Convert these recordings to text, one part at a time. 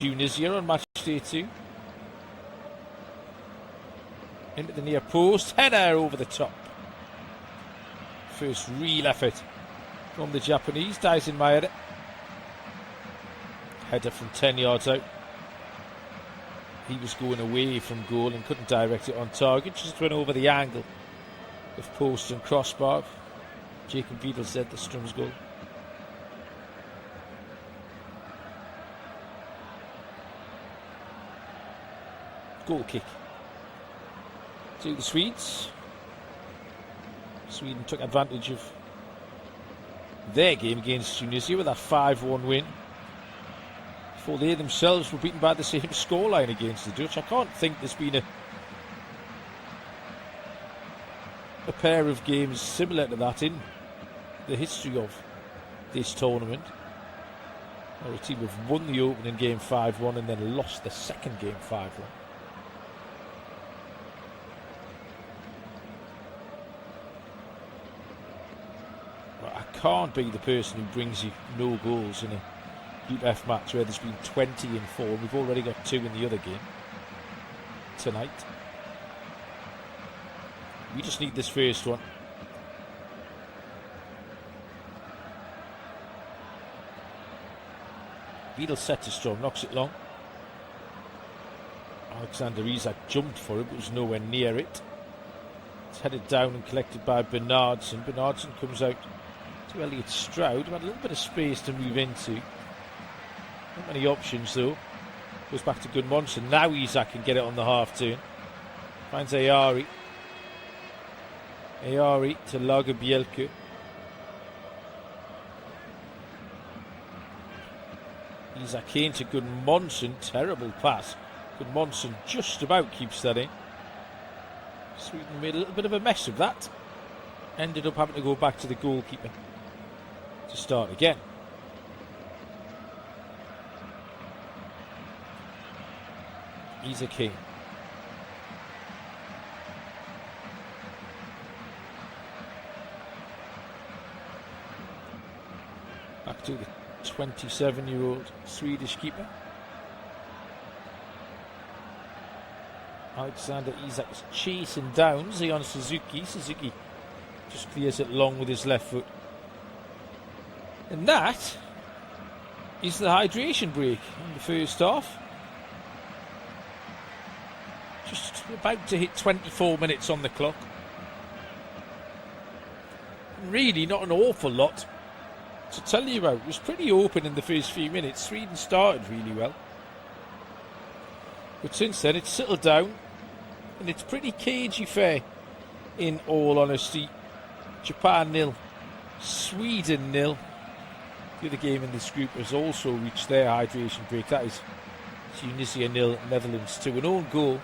Tunisia on match day 2. Into the near post, header over the top. First real effort from the Japanese. Daisen Maeda. Header from 10 yards out. He was going away from goal and couldn't direct it on target. Just went over the angle of post and crossbar. Jacob Wiedel said the Strums goal. Goal kick to the Swedes. Sweden took advantage of their game against Tunisia with that 5-1 win. Before they themselves were beaten by the same scoreline against the Dutch. I can't think there's been a pair of games similar to that in the history of this tournament. Or a team have won the opening game 5-1 and then lost the second game 5-1. Can't be the person who brings you no goals in a Group F match where there's been 20 in 4. We've already got 2 in the other game tonight. We just need this first one. Wiedel set to Strom, knocks it long. Alexander Isak jumped for it, but was nowhere near it. It's headed down and collected by Bernardsson. Bernardsson comes out to Elliot Stroud, who had a little bit of space to move into. Not many options though. Goes back to Gudmundsson. Now Isak can get it on the half turn. Finds Ayari. Ayari to Lagerbielke. Isak Kane to Gudmundsson. Terrible pass. Gudmundsson just about keeps that in. Sweden made a little bit of a mess of that. Ended up having to go back to the goalkeeper to start again. Isak Kane. Back to the 27-year-old Swedish keeper. Alexander Isak is chasing down Zion Suzuki. Suzuki just clears it long with his left foot. And that is the hydration break in the first half. Just about to hit 24 minutes on the clock. Really not an awful lot to tell you about. It was pretty open in the first few minutes. Sweden started really well. But since then it's settled down and it's pretty cagey fare in all honesty. Japan 0, Sweden 0. The other game in this group has also reached their hydration break. That is Tunisia 0, Netherlands 2. An own goal.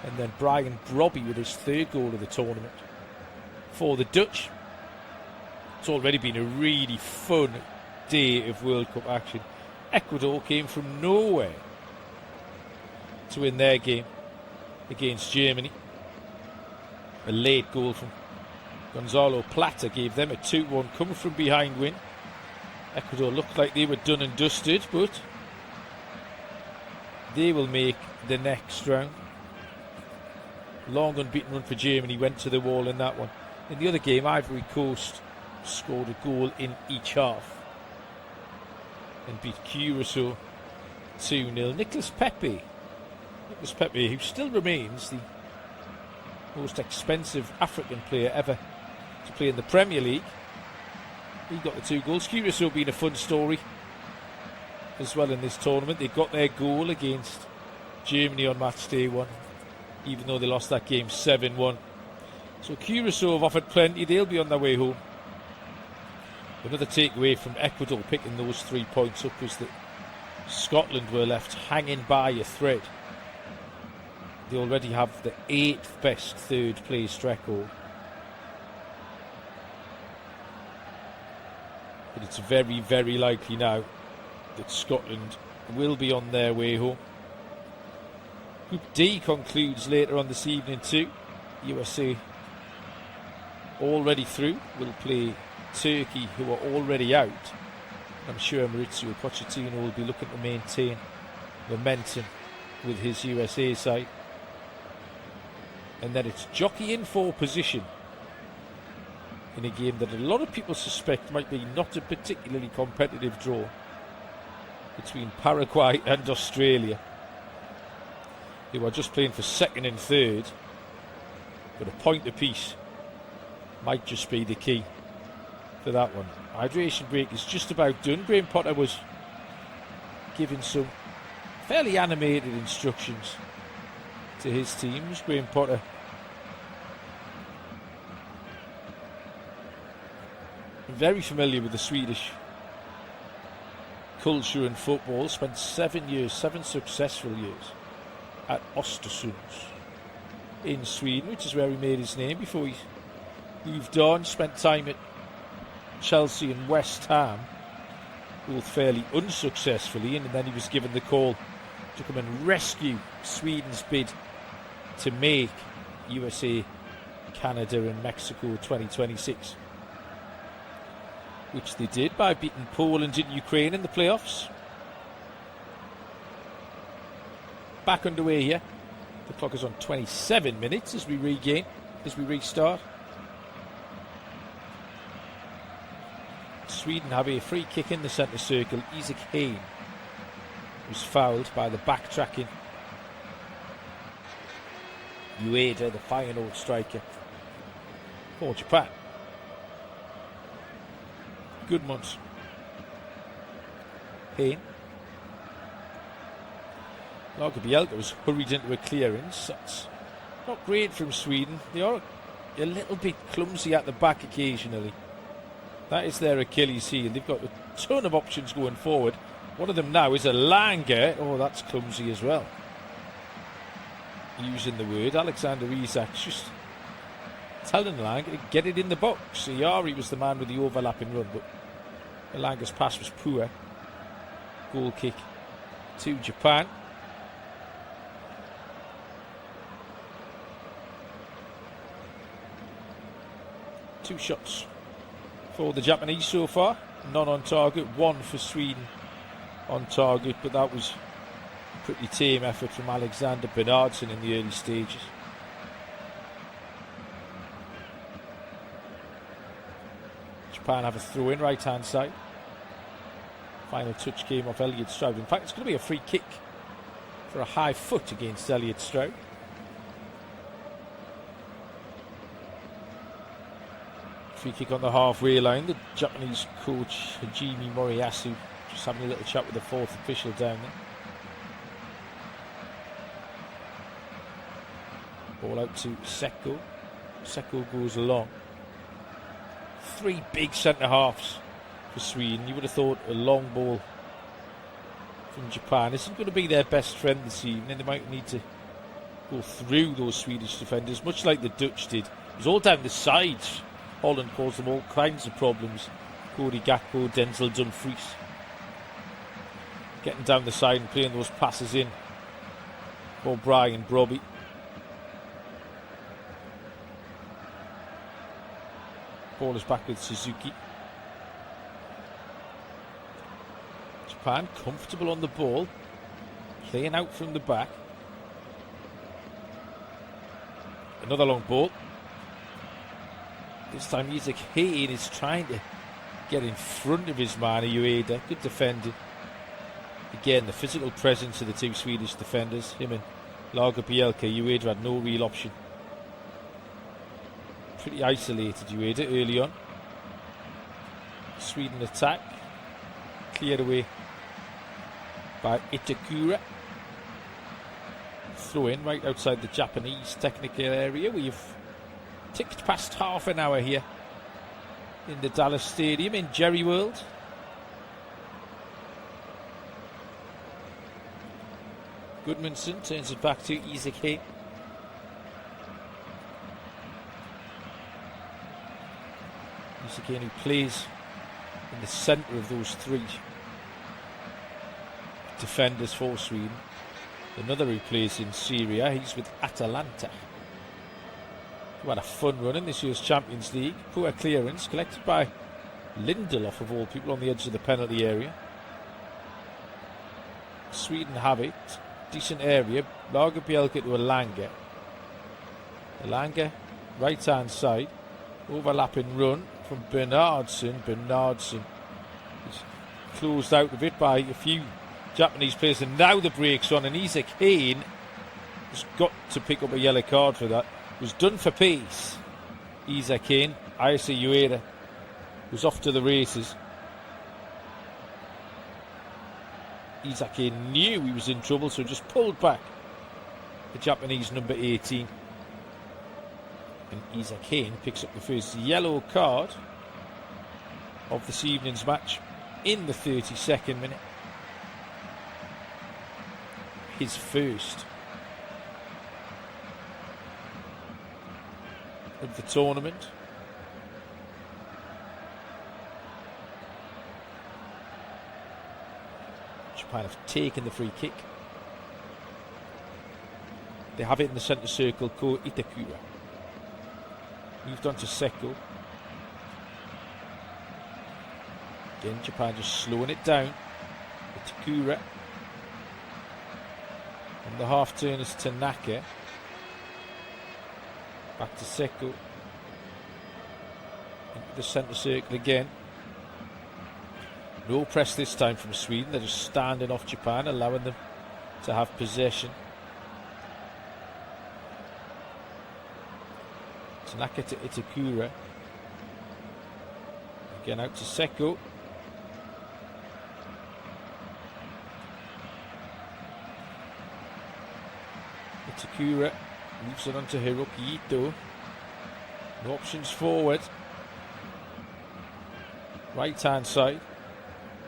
And then Brian Brobby with his 3rd goal of the tournament. For the Dutch, it's already been a really fun day of World Cup action. Ecuador came from nowhere to win their game against Germany. A late goal from Gonzalo Plata gave them a 2-1 come from behind win. Ecuador looked like they were done and dusted, but they will make the next round. Long unbeaten run for Germany, went to the wall in that one. In the other game, Ivory Coast scored a goal in each half and beat Curacao 2-0. Nicolas Pepe, who still remains the most expensive African player ever to play in the Premier League. He got the 2 goals. Curacao being a fun story as well in this tournament. They got their goal against Germany on match day 1, even though they lost that game 7-1. So Curacao have offered plenty. They'll be on their way home. Another takeaway from Ecuador picking those 3 points up was that Scotland were left hanging by a thread. They already have the 8th best 3rd place record. But it's very, very likely now that Scotland will be on their way home. Group D concludes later on this evening too. USA already through will play Turkey, who are already out. I'm sure Maurizio Pochettino will be looking to maintain momentum with his USA side. And then it's jockeying for position in a game that a lot of people suspect might be not a particularly competitive draw between Paraguay and Australia, who are just playing for second and third, but a point apiece might just be the key for that one. Hydration break is just about done. Graham Potter was giving some fairly animated instructions to his teams. Graham Potter very familiar with the Swedish culture and football. Spent 7 successful years at Östersund in Sweden, which is where he made his name before he moved on. Spent time at Chelsea and West Ham, both fairly unsuccessfully, and then he was given the call to come and rescue Sweden's bid to make USA, Canada and Mexico 2026, which they did by beating Poland and Ukraine in the playoffs. Back underway here. The clock is on 27 minutes as we restart. Sweden have a free kick in the centre circle. Isak Hayne was fouled by the backtracking Ueda, the Feyenoord striker for Japan. Goodmans. Hayne. Lagerbielke was hurried into a clearance. That's not great from Sweden. They are a little bit clumsy at the back occasionally. That is their Achilles heel. They've got a ton of options going forward. One of them now is a Langer. Oh, that's clumsy as well. Using the word. Alexander Isak's just telling Langer to get it in the box. Iari was the man with the overlapping run, but Langer's pass was poor. Goal kick to Japan. Two shots for the Japanese so far, none on target, one for Sweden on target, but that was a pretty tame effort from Alexander Bernhardsson in the early stages. Japan have a throw in right hand side. Final touch came off Elliot Stroud. In fact, it's going to be a free kick for a high foot against Elliot Stroud. Free kick on the halfway line. The Japanese coach Hajime Moriyasu just having a little chat with the fourth official down there. Ball out to Seko. Seko goes along. Three big centre halves for Sweden. You would have thought a long ball from Japan isn't going to be their best friend this evening. They might need to go through those Swedish defenders, much like the Dutch did. It was all down the sides. Holland caused them all kinds of problems. Cody Gakpo, Denzel Dumfries getting down the side and playing those passes in for Brian Brobby. Ball is back with Suzuki. Japan comfortable on the ball, playing out from the back. Another long ball. This time Isak Hayne is trying to get in front of his man, Ueda. Good defending. Again, the physical presence of the two Swedish defenders, him and Lagerbielke. Ueda had no real option. Pretty isolated, Ueda, early on. Sweden attack. Cleared away by Itakura. Throw in right outside the Japanese technical area. We've ticked past half an hour here in the Dallas Stadium in Jerry World. Goodmanson turns it back to Isak Hayne. Isak Hayne, who plays in the centre of those three defenders for Sweden. Another who plays in Syria, he's with Atalanta. Who had a fun run in this year's Champions League. Poor clearance collected by Lindelof of all people on the edge of the penalty area. Sweden have it. Decent area. Lagerbielke to Elanga. Elanga, right hand side. Overlapping run from Bernardsson. Bernardsson is closed out of it by a few Japanese players, and now the break's on, and Isaac Hayne has got to pick up a yellow card for that. Was done for pace. Isaac Hayne, Ayase Ueda was off to the races. Isaac Hayne knew he was in trouble, so just pulled back the Japanese number 18. And Isaac Hayne picks up the first yellow card of this evening's match in the 32nd minute. His first of the tournament. Japan have taken the free kick. They have it in the centre circle. Ko Itakura moved on to Seko. Again, Japan just slowing it down. Itakura. On the half turn is Tanaka. Back to Seko. Into the centre circle again. No press this time from Sweden. They're just standing off Japan, allowing them to have possession. Tanaka to Itakura. Again out to Seko. Itakura moves it on to Hiroki Ito. No options forward. Right hand side.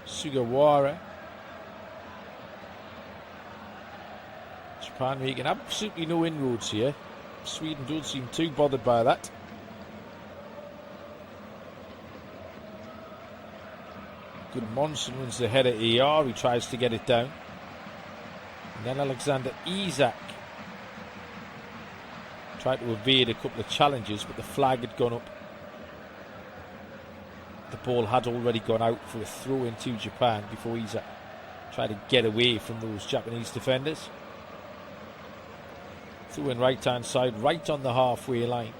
Sugawara. Japan making absolutely no inroads here. Sweden don't seem too bothered by that. Good Monson wins the header. ER, he tries to get it down. And then Alexander Isak tried to evade a couple of challenges, but the flag had gone up. The ball had already gone out for a throw into Japan before Isak tried to get away from those Japanese defenders. Through in right hand side, right on the halfway line.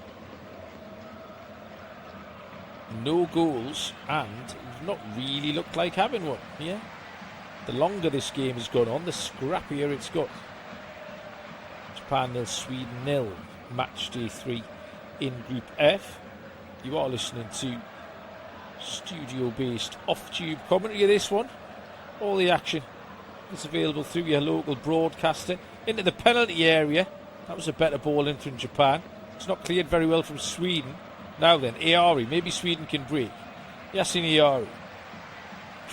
No goals, and we've not really looked like having one here. The longer this game has gone on, the scrappier it's got. Japan 0, Sweden 0. Match day 3 in Group F. You are listening to studio-based off-tube commentary of this one. All the action is available through your local broadcaster. Into the penalty area. That was a better ball in from Japan. It's not cleared very well from Sweden. Now then, Aari. Maybe Sweden can break. Yasin Aari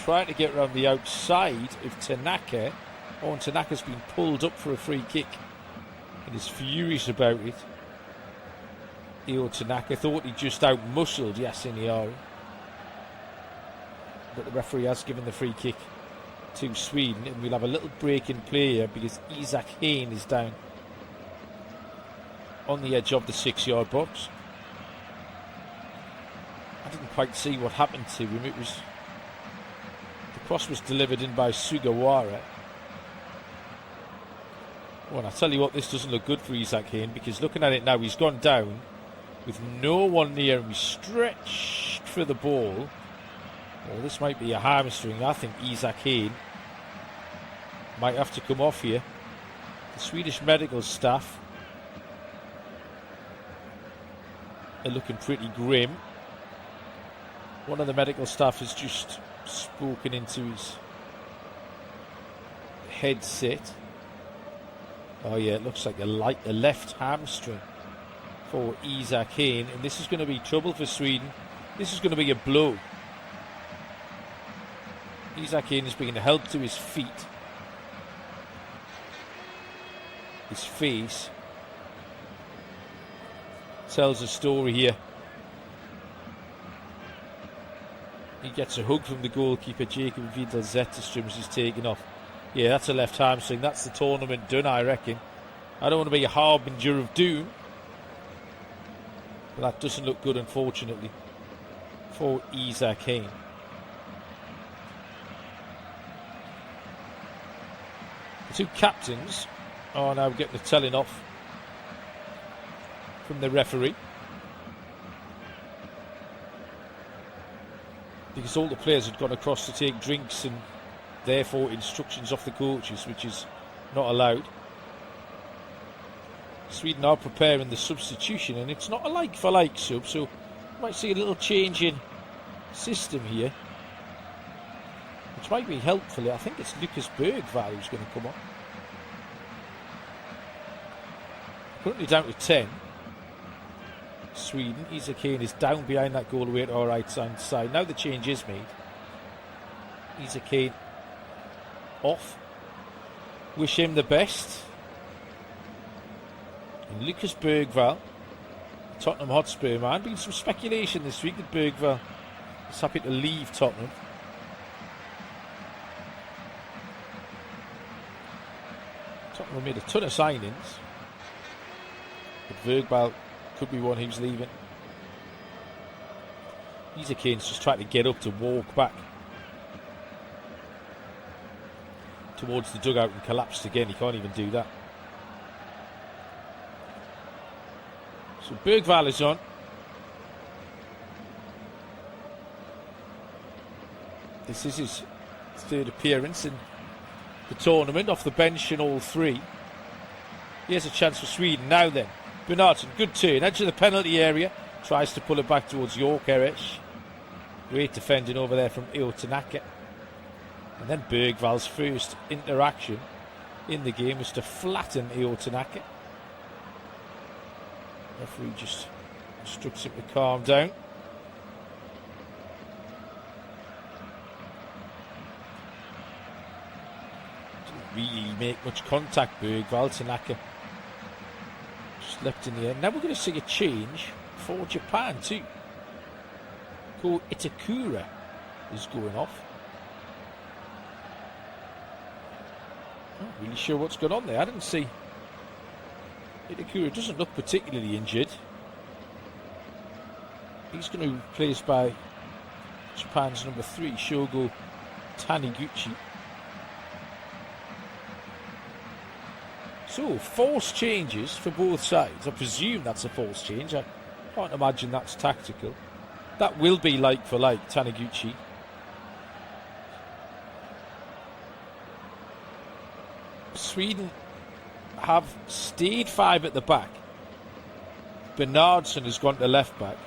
trying to get around the outside of Tanaka. Oh, and Tanaka's been pulled up for a free kick and is furious about it. Io Tanaka thought he just out-muscled Yasin Aari. But the referee has given the free kick to Sweden, and we'll have a little break in play here because Isaac Hayne is down on the edge of the 6-yard box. I didn't quite see what happened to him. The cross was delivered in by Sugawara. Well, I tell you what, this doesn't look good for Isaac Hayne, because looking at it now, he's gone down with no one near him. He's stretched for the ball. Well, this might be a hamstring. I think Isaac Hayne might have to come off here. The Swedish medical staff are looking pretty grim. One of the medical staff has just spoken into his headset. Oh yeah, it looks like a left hamstring for Isaac Hayne, and this is going to be trouble for Sweden. This is going to be a blow. Isaac Hayne is being helped to his feet. His face tells a story here. He gets a hug from the goalkeeper, Jacob Vidal Zetterström, as he's taken off. Yeah, that's a left hamstring. That's the tournament done, I reckon. I don't want to be a harbinger of doom, but that doesn't look good, unfortunately, for Isaac Hayne. Two captains are now getting the telling off from the referee, because all the players had gone across to take drinks and therefore instructions off the coaches, which is not allowed. Sweden are preparing the substitution, and it's not a like-for-like sub, so you might see a little change in system here, which might be helpful. I think it's Lucas Bergvall who's going to come on. Currently down to 10. Sweden. Isa Kane is down behind that goal away to our right hand side. Now the change is made. Isa Kane off. Wish him the best. And Lucas Bergvall, Tottenham Hotspur man. Been some speculation this week that Bergvall is happy to leave Tottenham. Tottenham made a ton of signings, but Bergvall could be one who's leaving. Isa Kane's just trying to get up to walk back towards the dugout and collapsed again. He can't even do that. So Bergvall is on. This is his third appearance in the tournament, off the bench in all three. Here's a chance for Sweden. Now then, Bernardsson, good turn, edge of the penalty area, tries to pull it back towards Gyökeres. Great defending over there from Io Tanaka. And then Bergvall's first interaction in the game was to flatten Io Tanaka. Referee just instructs him to calm down. Didn't really make much contact, Bergvall. Tanaka just leapt in the air. Now we're going to see a change for Japan too. Ko Itakura is going off. Not really sure what's going on there. I didn't see. Itakura doesn't look particularly injured. He's going to be replaced by Japan's number 3, Shogo Taniguchi. So, forced changes for both sides. I presume that's a forced change. I can't imagine that's tactical. That will be like for like, Taniguchi. Sweden have stayed 5 at the back. Bernardsson has gone to left back.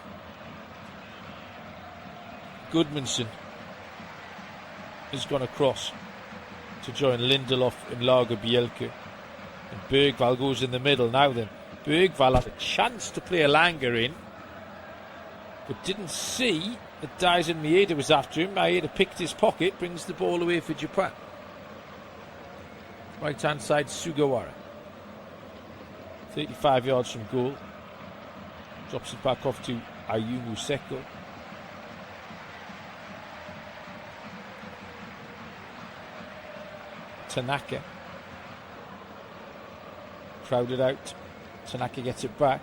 Gudmundsson has gone across to join Lindelof and Lagerbielke. And Bergvall goes in the middle. Now then, Bergvall had a chance to play Elanga in, but didn't see that Daisen Maeda was after him. Maeda picked his pocket, brings the ball away for Japan. Right hand side, Sugawara. 35 yards from goal. Drops it back off to Ayumu Seko. Tanaka. Crowded out. Tanaka gets it back.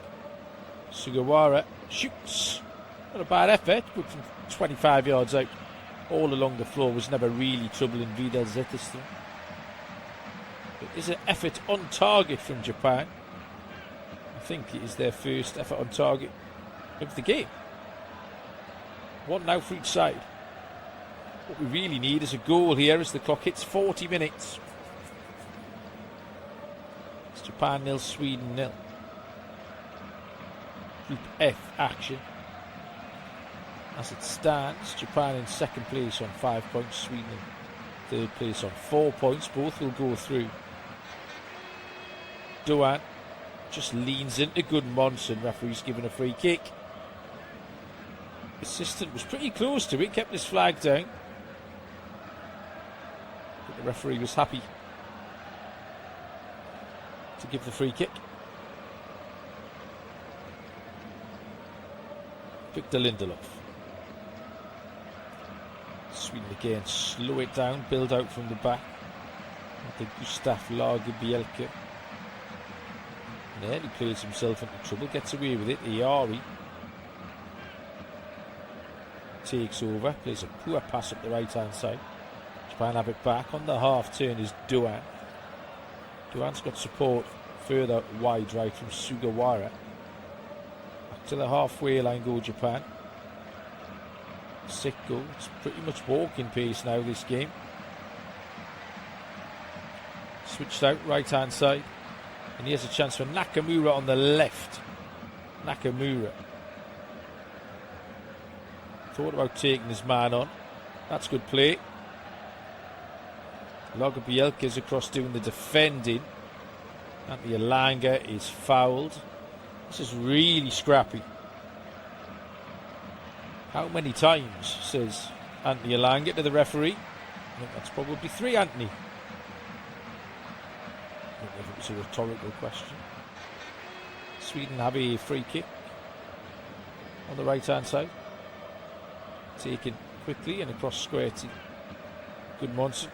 Sugawara shoots. Not a bad effort, but from 25 yards out, all along the floor, was never really troubling Vidal Zetterstrom. It is an effort on target from Japan. I think it is their first effort on target of the game. One now for each side. What we really need is a goal here as the clock hits 40 minutes. It's Japan 0, Sweden 0. Group F action. As it stands, Japan in second place on 5 points, Sweden in third place on 4 points. Both will go through. Doan just leans into Gudmundsson. Referee's given a free kick. Assistant was pretty close to it, kept his flag down. But the referee was happy to give the free kick. Victor Lindelof. Sweden again, slow it down, build out from the back. The Gustav Lagerbielke. And then he plays himself into trouble, gets away with it. Iari takes over, plays a poor pass up the right hand side. Japan have it back. On the half turn is Doan. Duan's got support further wide right from Sugawara. Back to the halfway line go Japan. Sikko, it's pretty much walking pace now this game. Switched out right hand side. And here's a chance for Nakamura on the left. Nakamura. Thought about taking his man on. That's good play. Lagerbielke's across doing the defending. Anthony Elanga is fouled. This is really scrappy. How many times, says Anthony Elanga to the referee? I think that's probably 3, Anthony. I don't know if it was a rhetorical question. Sweden have a free kick on the right hand side. Taken quickly and across square to Gudmundsson.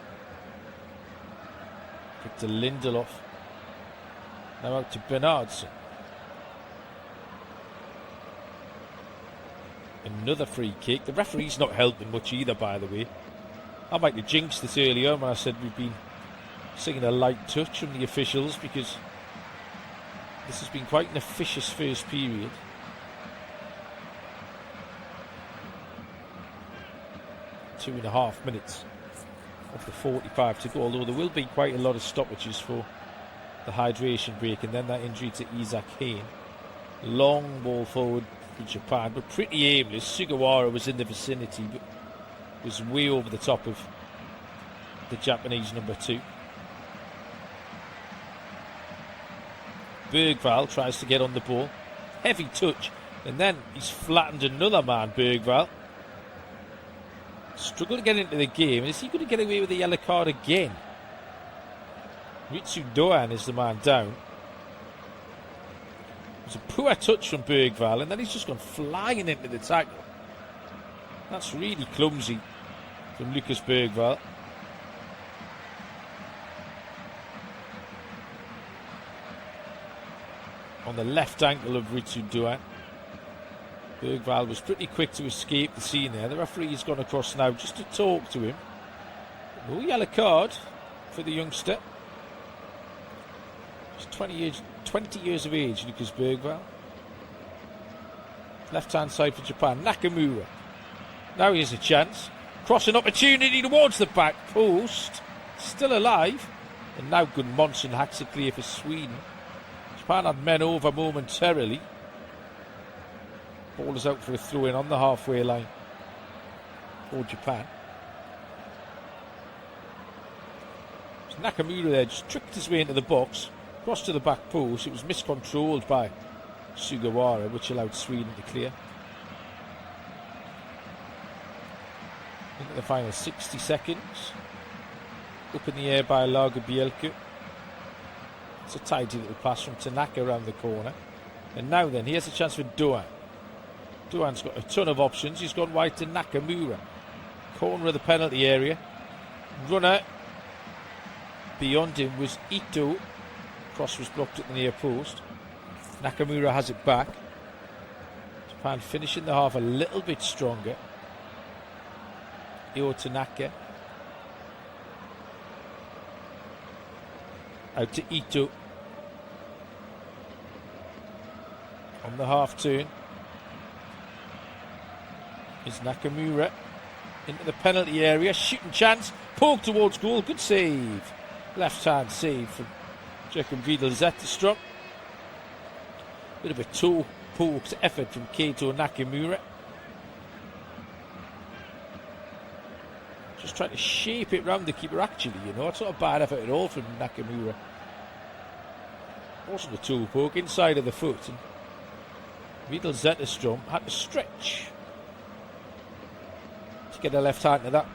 To Lindelof. Now out to Bernardsson. Another free kick. The referee's not helping much either, by the way. I might have jinxed this earlier when I said we've been seeing a light touch from the officials, because this has been quite an officious first period. Two and a half minutes of the 45 to go, although there will be quite a lot of stoppages for the hydration break, and then that injury to Isaac Hayne. Long ball forward for Japan, but pretty aimless. Sugawara was in the vicinity, but was way over the top of the Japanese number 2. Bergvall tries to get on the ball. Heavy touch, and then he's flattened another man, Bergvall. Struggled to get into the game. Is he going to get away with the yellow card again? Ritsu Doan is the man down. It was a poor touch from Bergvall, and then he's just gone flying into the tackle. That's really clumsy from Lucas Bergvall. On the left ankle of Ritsu Doan. Bergvall was pretty quick to escape the scene there. The referee has gone across now just to talk to him. No yellow card for the youngster. He's 20 years of age, Lucas Bergvall. Left hand side for Japan, Nakamura. Now here's a chance. Crossing opportunity towards the back post. Still alive. And now Gudmundsson hacks it clear for Sweden. Japan had men over momentarily. Ball is out for a throw-in on the halfway line for Japan. So Nakamura there just tricked his way into the box, crossed to the back post. It was miscontrolled by Sugawara, which allowed Sweden to clear. Into the final 60 seconds. Up in the air by Lagerbielke. It's a tidy little pass from Tanaka around the corner. And now then, here's a chance for Doan. Duan's got a ton of options. He's gone wide to Nakamura. Corner of the penalty area. Runner beyond him was Ito. Cross was blocked at the near post. Nakamura has it back. Japan finishing the half a little bit stronger. Io Tanaka. Out to Ito. On the half turn is Nakamura into the penalty area, shooting chance, poke towards goal, good save, left hand save from Joachim Wiedel-Zetterstrom. Bit of a toe poked effort from Keito Nakamura, just trying to shape it round the keeper. Actually, you know, it's not a bad effort at all from Nakamura. Wasn't a toe poke, inside of the foot, and Wiedel-Zetterstrom had to stretch to get a left hand to that,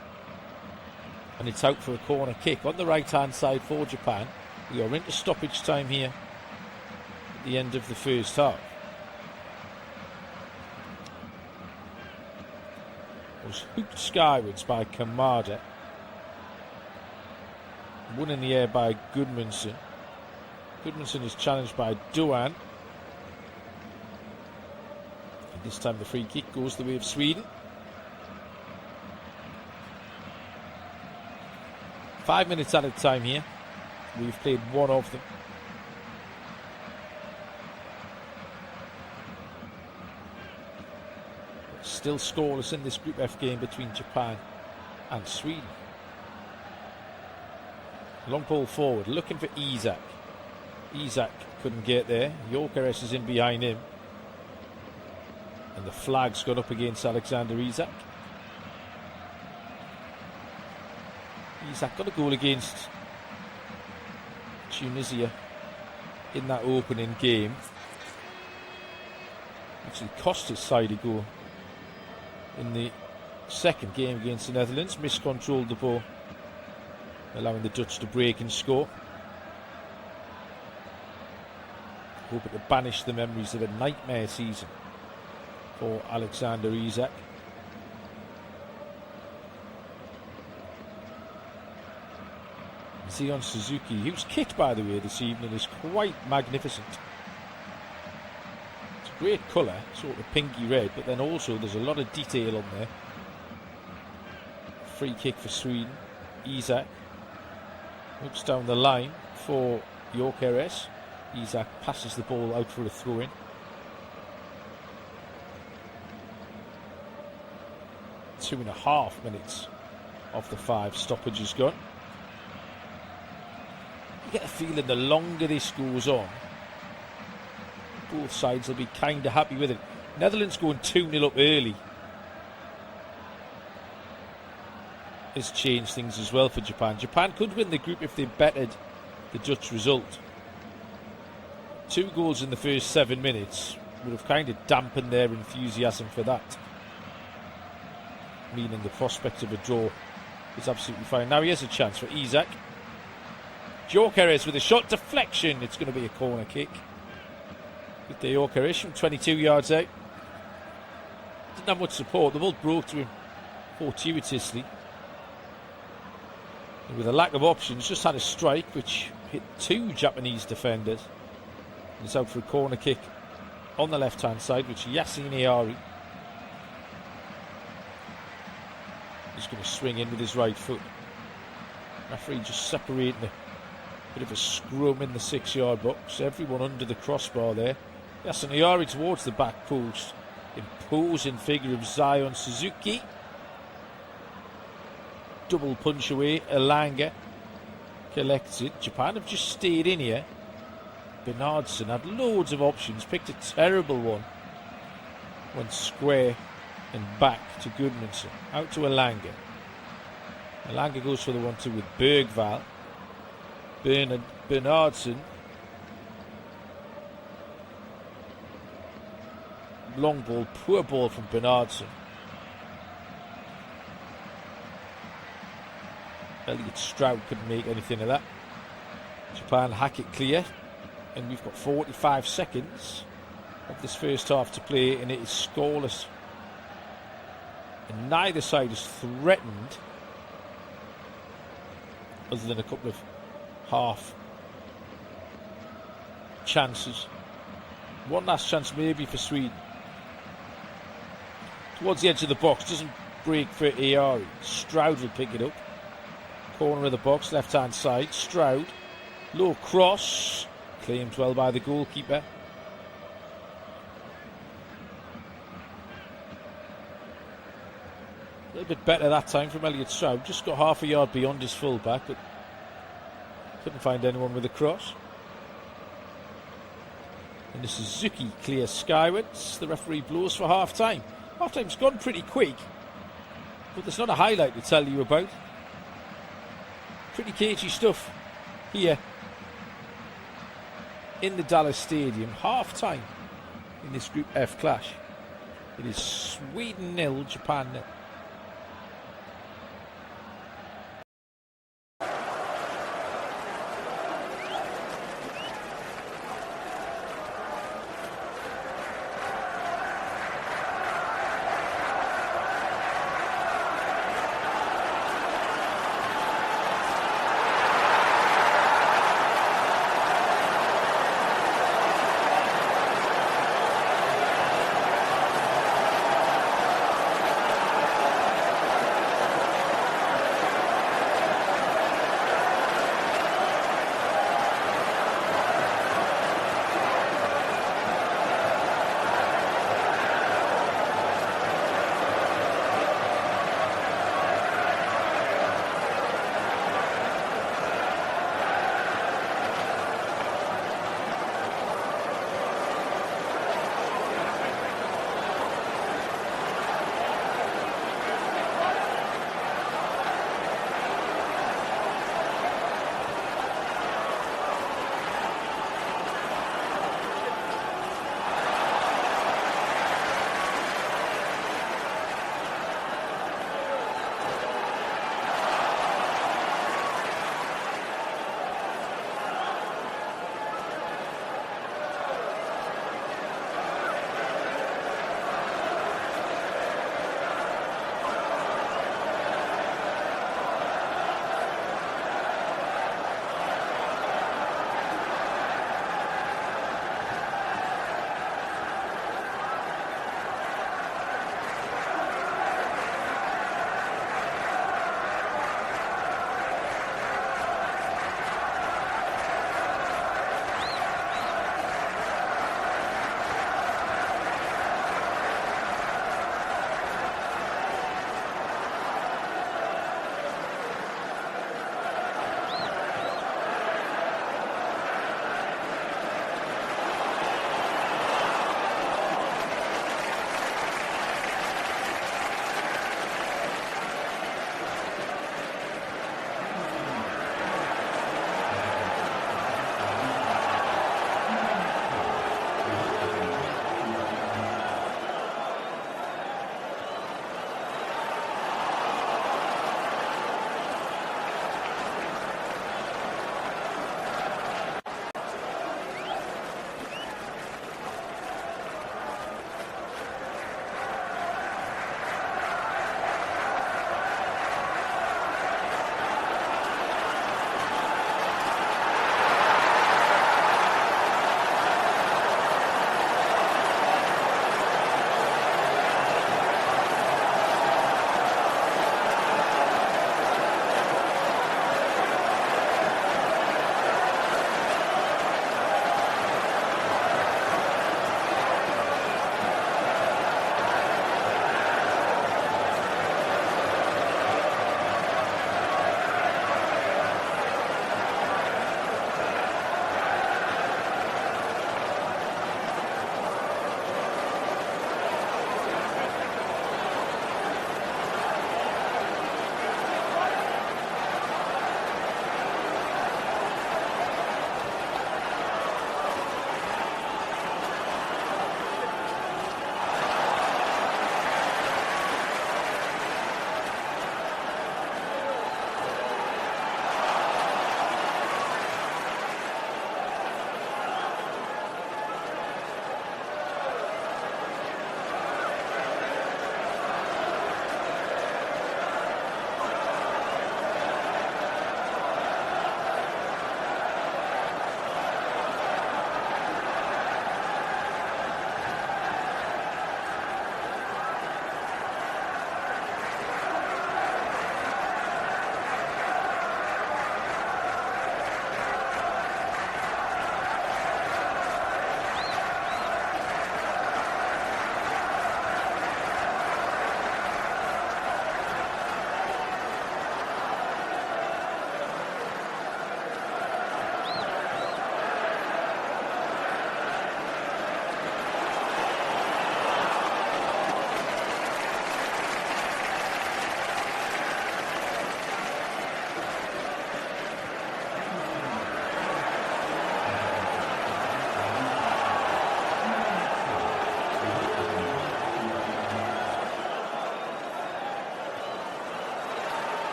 and it's out for a corner kick on the right hand side for Japan. We are into stoppage time here at the end of the first half. It was hooked skywards by Kamada, one in the air by Gudmundsson. Gudmundsson is challenged by Doan, and this time the free kick goes the way of Sweden. 5 minutes added time here. We've played one of them. Still scoreless in this Group F game between Japan and Sweden. Long ball forward, looking for Isak. Isak couldn't get there. Gyökeres is in behind him. And the flag's gone up against Alexander Isak. Isak got a goal against Tunisia in that opening game. Actually cost his side a goal in the second game against the Netherlands. Miscontrolled the ball, allowing the Dutch to break and score. Hoping to banish the memories of a nightmare season for Alexander Isak. Zion Suzuki, whose kit, by the way, this evening is quite magnificent. It's a great colour, sort of pinky red, but then also there's a lot of detail on there. Free kick for Sweden. Isak looks down the line for Gyökeres. Isak passes the ball out for a throw-in. Two and a half minutes of the 5 stoppages gone. You get a feeling the longer this goes on, both sides will be kind of happy with it. Netherlands going 2-0 up early has changed things as well for Japan. Japan could win the group if they bettered the Dutch result. 2 goals in the first 7 minutes would have kind of dampened their enthusiasm for that, meaning the prospect of a draw is absolutely fine. Now here's a chance for Isak. Gyökeres with a shot deflection. It's going to be a corner kick. Good day, Gyökeres from 22 yards out. Didn't have much support. The ball broke to him fortuitously. And with a lack of options, just had a strike which hit 2 Japanese defenders. And it's out for a corner kick on the left-hand side, which Yasin Ayari is going to swing in with his right foot. Referee just separating a bit of a scrum in the 6-yard box. Everyone under the crossbar there. Yasin Ayari towards the back post. Imposing figure of Zion Suzuki. Double punch away. Elanga collects it. Japan have just stayed in here. Bernardsson had loads of options. Picked a terrible one. Went square and back to Gudmundsson. Out to Elanga. Elanga goes for the 1-2 with Bergvall. Bernardsson. Long ball, poor ball from Bernardsson. Elliot Stroud couldn't make anything of that. Japan hack it clear. And we've got 45 seconds of this first half to play, and it is scoreless. And neither side is threatened, other than a couple of half chances. One last chance maybe for Sweden. Towards the edge of the box, doesn't break for Ayari. Stroud will pick it up. Corner of the box, left hand side. Stroud, low cross, claimed well by the goalkeeper. A little bit better that time from Elliot Stroud. Just got half a yard beyond his fullback, but couldn't find anyone with a cross. And the Suzuki clears skywards. The referee blows for half time. Half time's gone pretty quick, but there's not a highlight to tell you about. Pretty cagey stuff here in the Dallas Stadium. Half time in this Group F clash. It is Sweden 0, Japan 0.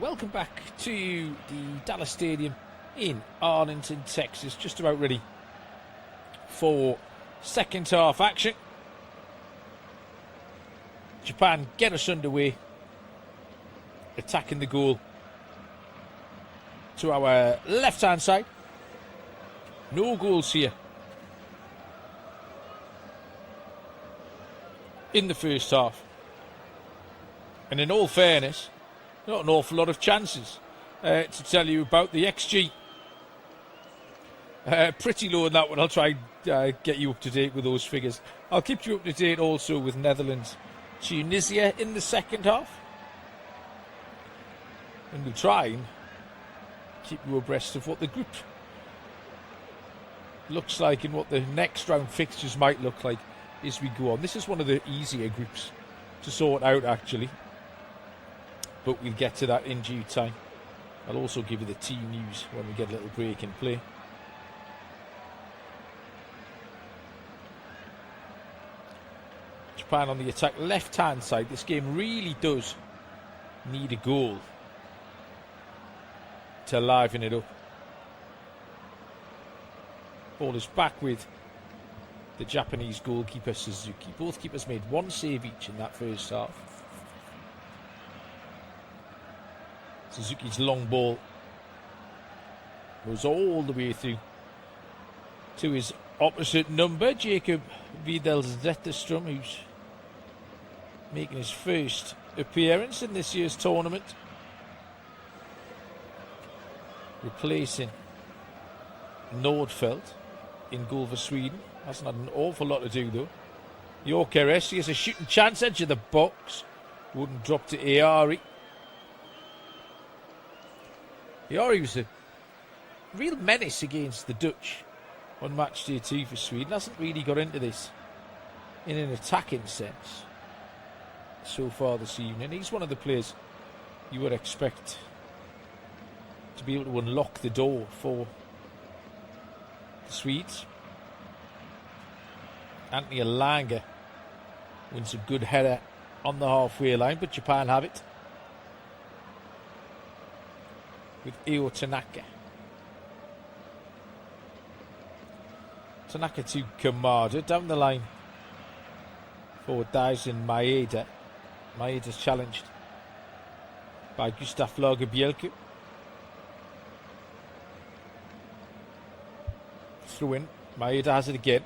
Welcome back to the Dallas Stadium in Arlington, Texas. Just about ready for second half action. Japan get us underway, attacking the goal to our left hand side. No goals here in the first half, and in all fairness, not an awful lot of chances to tell you about the XG. Pretty low in that one. I'll try and get you up to date with those figures. I'll keep you up to date also with Netherlands, Tunisia in the second half. And we'll try and keep you abreast of what the group looks like and what the next round fixtures might look like as we go on. This is one of the easier groups to sort out, actually. But we'll get to that in due time. I'll also give you the team news when we get a little break in play. Japan on the attack, left-hand side. This game really does need a goal to liven it up. Ball is back with the Japanese goalkeeper Suzuki. Both keepers made one save each in that first half. Suzuki's long ball goes all the way through to his opposite number, Jacob Wiedel-Zetterstrom, who's making his first appearance in this year's tournament, replacing Nordfeldt in goal for Sweden. Hasn't had an awful lot to do though. Gyökeres has a shooting chance, edge of the box, wouldn't drop to Eari. Eari was a real menace against the Dutch on match day 2 for Sweden. Hasn't really got into this in an attacking sense so far this evening. He's one of the players you would expect to be able to unlock the door for the Swedes. Anthony Elanga wins a good header on the halfway line, but Japan have it with Io Tanaka. Tanaka to Kamada, down the line for Daisen Maeda. Maeda's challenged by Gustav Lagerbielke. Through in, Maeda has it again.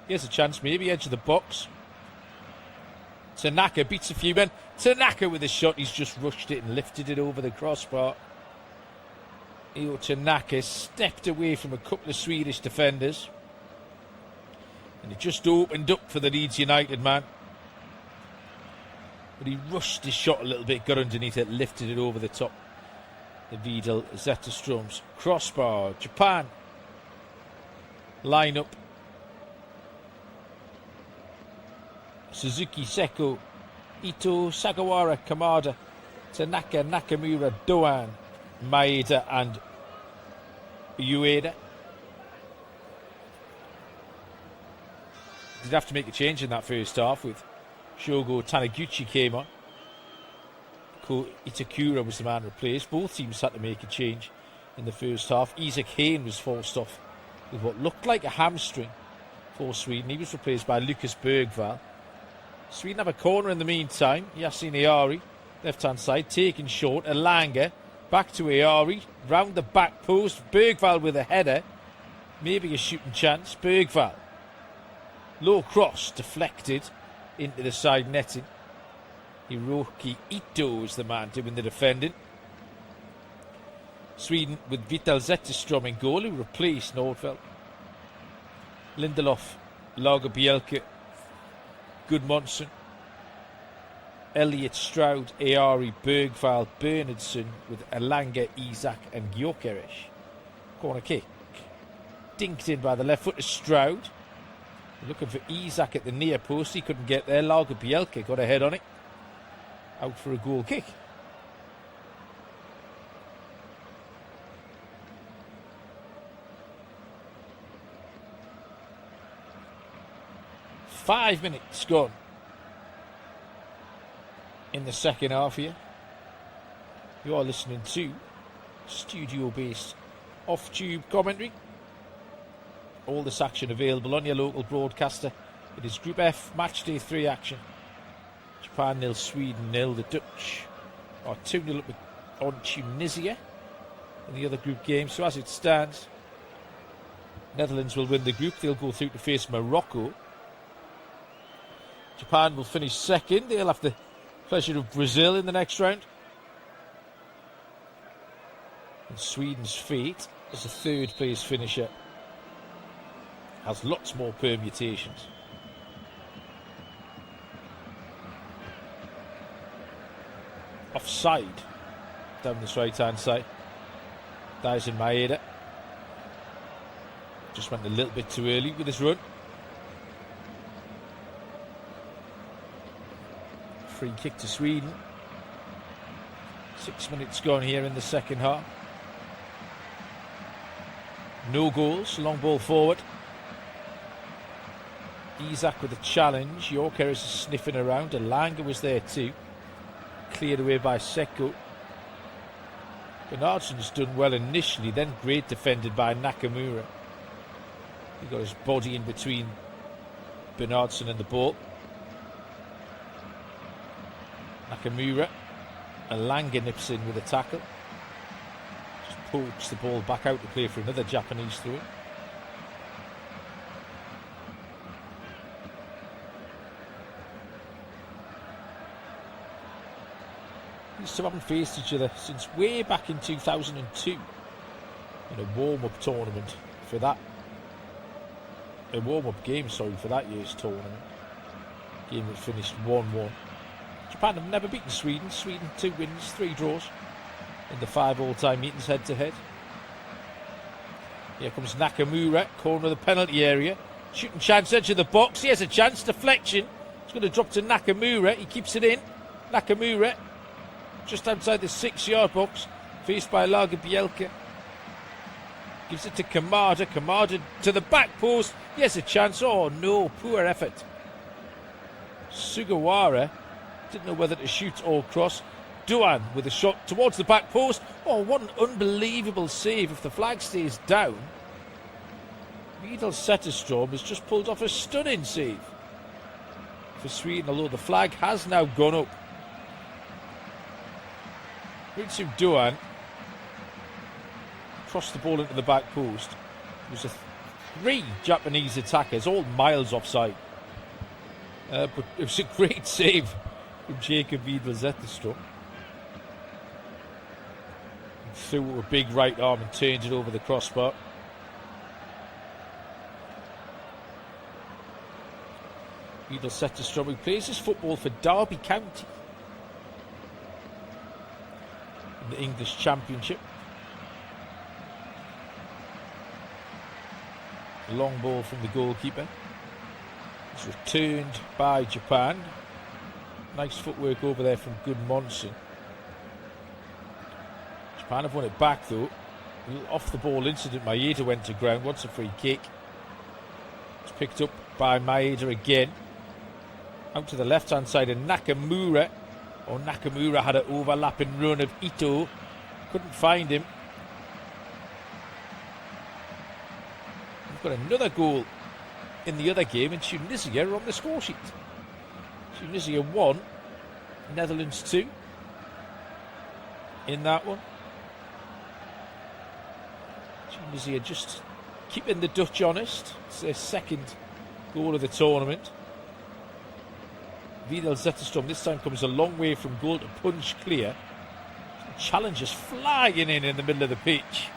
Here's a chance, maybe edge of the box. Tanaka beats a few men. Tanaka with a shot, he's just rushed it and lifted it over the crossbar. Io Tanaka stepped away from a couple of Swedish defenders, and it just opened up for the Leeds United man. But he rushed his shot a little bit, got underneath it, lifted it over the top. The Wiedel-Zetterstrom's crossbar. Japan line up. Suzuki, Seko, Ito, Sagawara, Kamada, Tanaka, Nakamura, Doan, Maeda and Ueda. Did have to make a change in that first half with Shogo Taniguchi came on. Ko Itakura was the man replaced. Both teams had to make a change in the first half. Isaac Hayne was forced off with what looked like a hamstring for Sweden. He was replaced by Lucas Bergvall. Sweden have a corner in the meantime. Yasin Eari, left-hand side, taken short. Elanga, back to Eari, round the back post. Bergvall with a header. Maybe a shooting chance. Bergvall. Low cross, deflected into the side netting. Hiroki Ito is the man doing the defending. Sweden with Wiedel-Zetterstrom in goal, who replaced Nordfeldt. Lindelof, Lagerbielke, Gudmundsson, Elliot Stroud, Eari, Bergvall, Bernhardsson with Elanga, Isak and Gyökeres. Corner kick. Dinked in by the left foot of Stroud. Looking for Isak at the near post. He couldn't get there. Lagerbielke got a head on it. Out for a goal kick. Five minutes gone in the second half here. You are listening to studio-based off-tube commentary. All this action available on your local broadcaster. It is Group F, Match Day 3 action. Japan 0, Sweden 0. The Dutch are 2-0 up on Tunisia in the other group game. So as it stands, Netherlands will win the group. They'll go through to face Morocco. Japan will finish second. They'll have the pleasure of Brazil in the next round. And Sweden's fate as a third place finisher has lots more permutations. Offside down this right hand side. Daisen Maeda just went a little bit too early with his run. Free kick to Sweden. 6 minutes gone here in the second half. No goals, long ball forward. Isak with a challenge. Yorker is sniffing around. Elanga was there too. Cleared away by Seko. Bernardson's done well initially, then great defended by Nakamura. He got his body in between Bernardsson and the ball. Nakamura. Elanga nips in with a tackle. Just pokes the ball back out to play for another Japanese throw. These two haven't faced each other since way back in 2002 in a warm-up tournament for that. A warm-up game, for that year's tournament. Game that finished 1-1. Japan have never beaten Sweden. Sweden 2 wins, 3 draws in the 5 all-time meetings head-to-head. Here comes Nakamura, corner of the penalty area. Shooting chance, edge of the box. He has a chance, deflection. It's going to drop to Nakamura. He keeps it in. Nakamura just outside the 6-yard box, faced by Lagerbielke. Gives it to Kamada. Kamada to the back post. He has a chance. Oh no, poor effort. Sugawara didn't know whether to shoot or cross. Duan with a shot towards the back post. Oh, what an unbelievable save. If the flag stays down, Vidal Zetterstrom has just pulled off a stunning save for Sweden, although the flag has now gone up. Ritsu Duan crossed the ball into the back post. There was 3 Japanese attackers, all miles offside. But it was a great save from Jacob Vidal Zetterstrom. Threw a big right arm and turned it over the crossbar. Vidal Zetterstrom, who plays his football for Derby County in the English Championship. Long ball from the goalkeeper. It's returned by Japan. Nice footwork over there from Gudmundsson. Japan have won it back though. Off the ball incident, Maeda went to ground, wants a free kick. It's picked up by Maeda again. Out to the left hand side of Nakamura. Oh, Nakamura had an overlapping run of Ito. Couldn't find him. We've got another goal in the other game, and Tunisia are on the score sheet. Tunisia 1, Netherlands 2 in that one. Tunisia just keeping the Dutch honest. It's their second goal of the tournament. Vidal Zetterstrom this time comes a long way from goal to punch clear. Challengers flying in the middle of the pitch.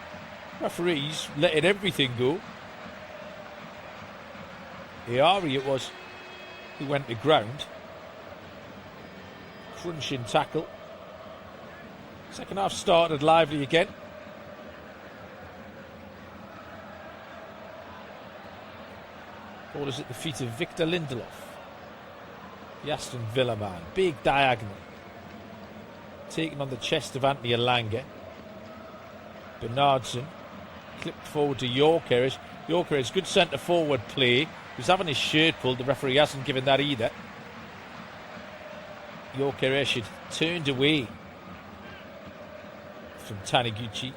Referees letting everything go. Iari it was who went to ground. Crunching tackle. Second half started lively again. Ball is at the feet of Victor Lindelof. The Aston Villa man. Big diagonal. Taken on the chest of Anthony Elanga. Bernardsson clipped forward to Yorker. Yorker is good centre forward play. He's having his shirt pulled. The referee hasn't given that either. Yorker had turned away from Taniguchi.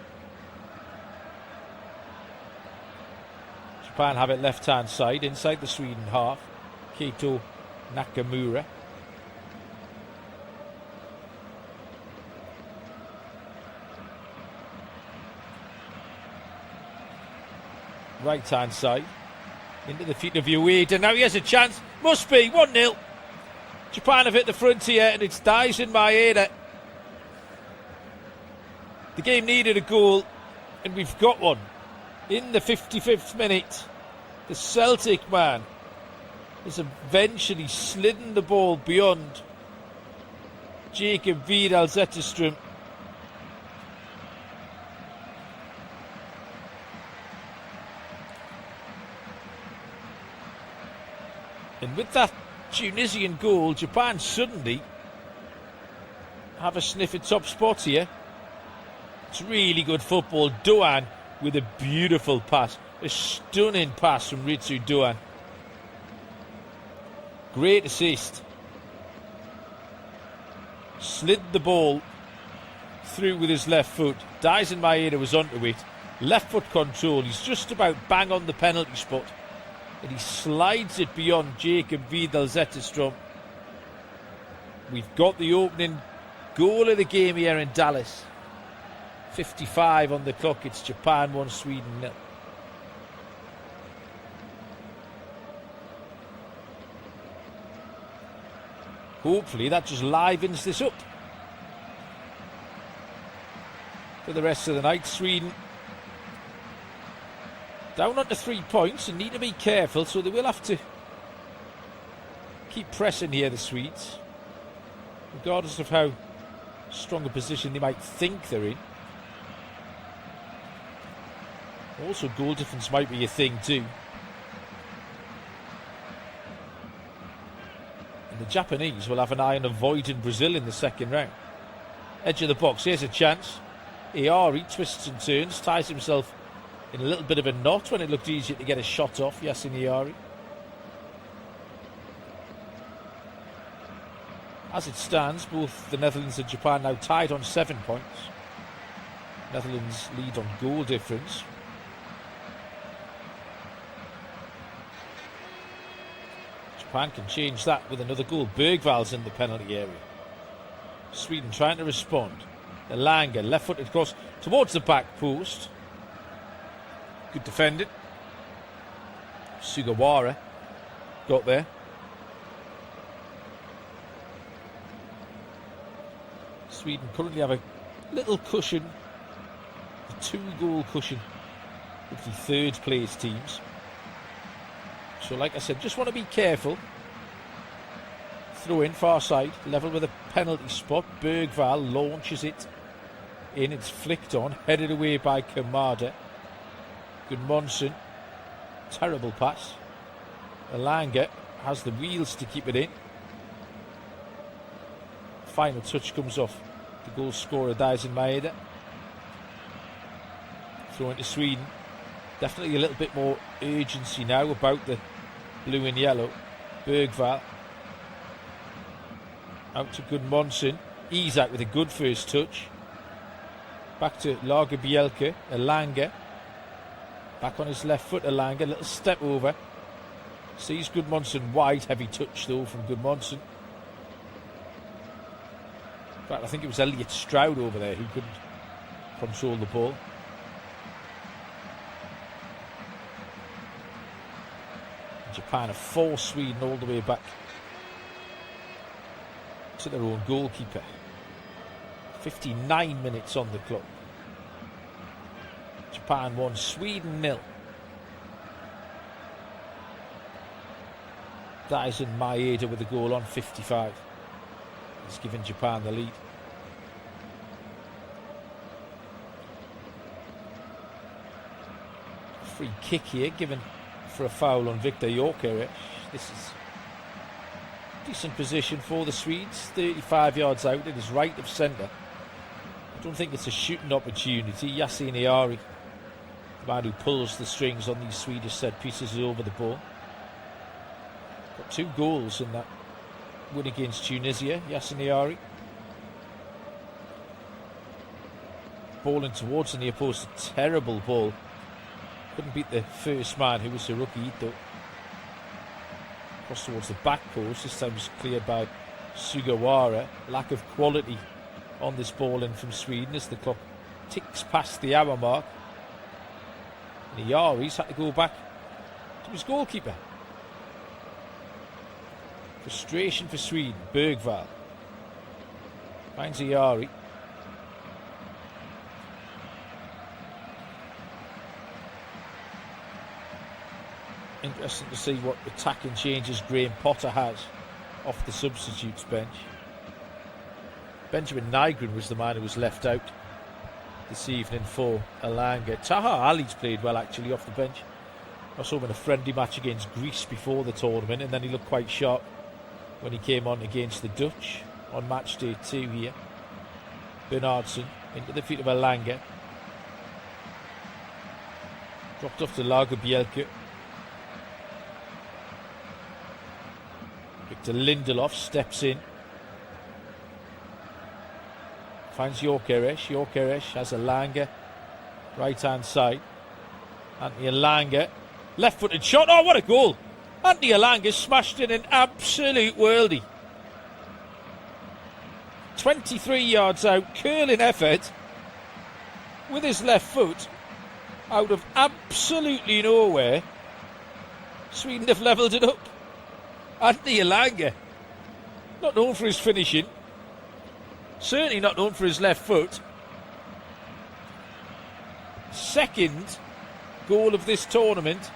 Japan have it left-hand side, inside the Sweden half. Keito Nakamura. Right-hand side. Into the feet of Ueda. Now he has a chance. Must be 1-0. Japan have hit the frontier and it's Daisen Maeda. The game needed a goal and we've got one. In the 55th minute, the Celtic man has eventually slidden the ball beyond Jacob Vidal Zetterström. And with that Tunisian goal, Japan suddenly have a sniff at top spots here. It's really good football. Doan with a beautiful pass. A stunning pass from Ritsu Doan. Great assist. Slid the ball through with his left foot. Daisen Maeda was onto it. Left foot control. He's just about bang on the penalty spot. And he slides it beyond Jacob Vidal Zetterström. We've got the opening goal of the game here in Dallas. 55 on the clock. It's Japan 1, Sweden 0. Hopefully that just livens this up for the rest of the night. Sweden down onto 3 points and need to be careful, so they will have to keep pressing here, the Swedes, regardless of how strong a position they might think they're in. Also, goal difference might be a thing too. And the Japanese will have an eye on avoiding Brazil in the second round. Edge of the box, here's a chance. Iari twists and turns, ties himself in a little bit of a knot when it looked easier to get a shot off. Yasin Iari. As it stands, both the Netherlands and Japan now tied on 7 points. Netherlands lead on goal difference. Japan can change that with another goal. Bergvall's in the penalty area. Sweden trying to respond. Elanga, left-footed cross towards the back post. Good defending. Sugawara got there. Sweden currently have a little cushion, a 2-goal cushion with the third place teams. So like I said, just want to be careful. Throw in far side, level with a penalty spot. Bergvall launches it in, it's flicked on, headed away by Kamada. Gudmundsson, terrible pass. Elanga has the wheels to keep it in. Final touch comes off the goal scorer Daisen Maeda. Throw into Sweden. Definitely a little bit more urgency now about the blue and yellow. Bergvall out to Gudmundsson. Isak with a good first touch. Back to Lagerbielke. Elanga. Back on his left foot, Elanga, little step over. Sees Gudmundsson wide, heavy touch though from Gudmundsson. In fact, I think it was Elliot Stroud over there who couldn't control the ball. Japan have forced Sweden all the way back to their own goalkeeper. 59 minutes on the clock. Japan 1, Sweden 0. Daisen Maeda with the goal on 55. He's given Japan the lead. Free kick here given for a foul on Victor Gyökeres. This is decent position for the Swedes. 35 yards out. It is right of centre. I don't think it's a shooting opportunity. Yasin Iari, the man who pulls the strings on these Swedish set pieces, is over the ball. Got 2 goals in that win against Tunisia, Yasin Iari. balling towards the near post. A terrible ball. Couldn't beat the first man, who was a rookie, though. Cross towards the back post. This time was cleared by Sugawara. Lack of quality on this ball in from Sweden as the clock ticks past the hour mark. And Yari's had to go back to his goalkeeper. Frustration for Sweden. Bergvall finds Yari. Interesting to see what attacking changes Graham Potter has off the substitutes bench. Benjamin Nygren was the man who was left out this evening for Elanga. Taha Ali's played well actually off the bench. I saw him in a friendly match against Greece before the tournament, and then he looked quite sharp when he came on against the Dutch on match day 2 here. Bernardsson into the feet of Elanga. Dropped off to Lagerbielke. Victor Lindelof steps in. Finds Gyökeres. Gyökeres has Elanga. Right hand side. Anthony Elanga. Left footed shot. Oh, what a goal! Anthony Elanga smashed in an absolute worldie. 23 yards out. Curling effort with his left foot. Out of absolutely nowhere. Sweden have levelled it up. Anthony Elanga, not known for his finishing, certainly not known for his left foot. Second goal of this tournament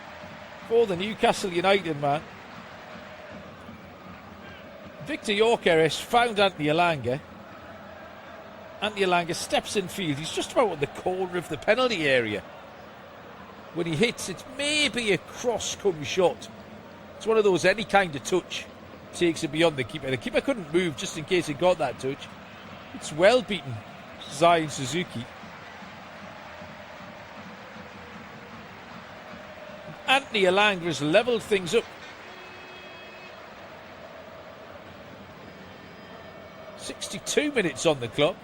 for the Newcastle United man. Victor Gyökeres found Anthony Elanga. Anthony Elanga steps in field. He's just about at the corner of the penalty area. When he hits, it's maybe a cross-come shot. It's one of those, any kind of touch takes it beyond the keeper. The keeper couldn't move just in case he got that touch. It's well beaten Zion Suzuki. Anthony Elanga has levelled things up. 62 minutes on the clock.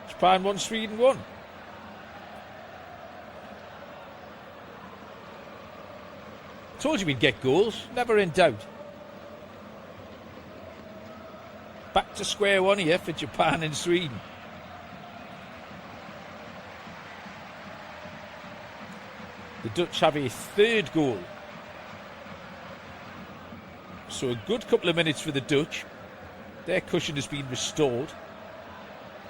Japan 1, Sweden 1. Told you we'd get goals, never in doubt. Back to square one here for Japan and Sweden. The Dutch have a third goal. So a good couple of minutes for the Dutch. Their cushion has been restored.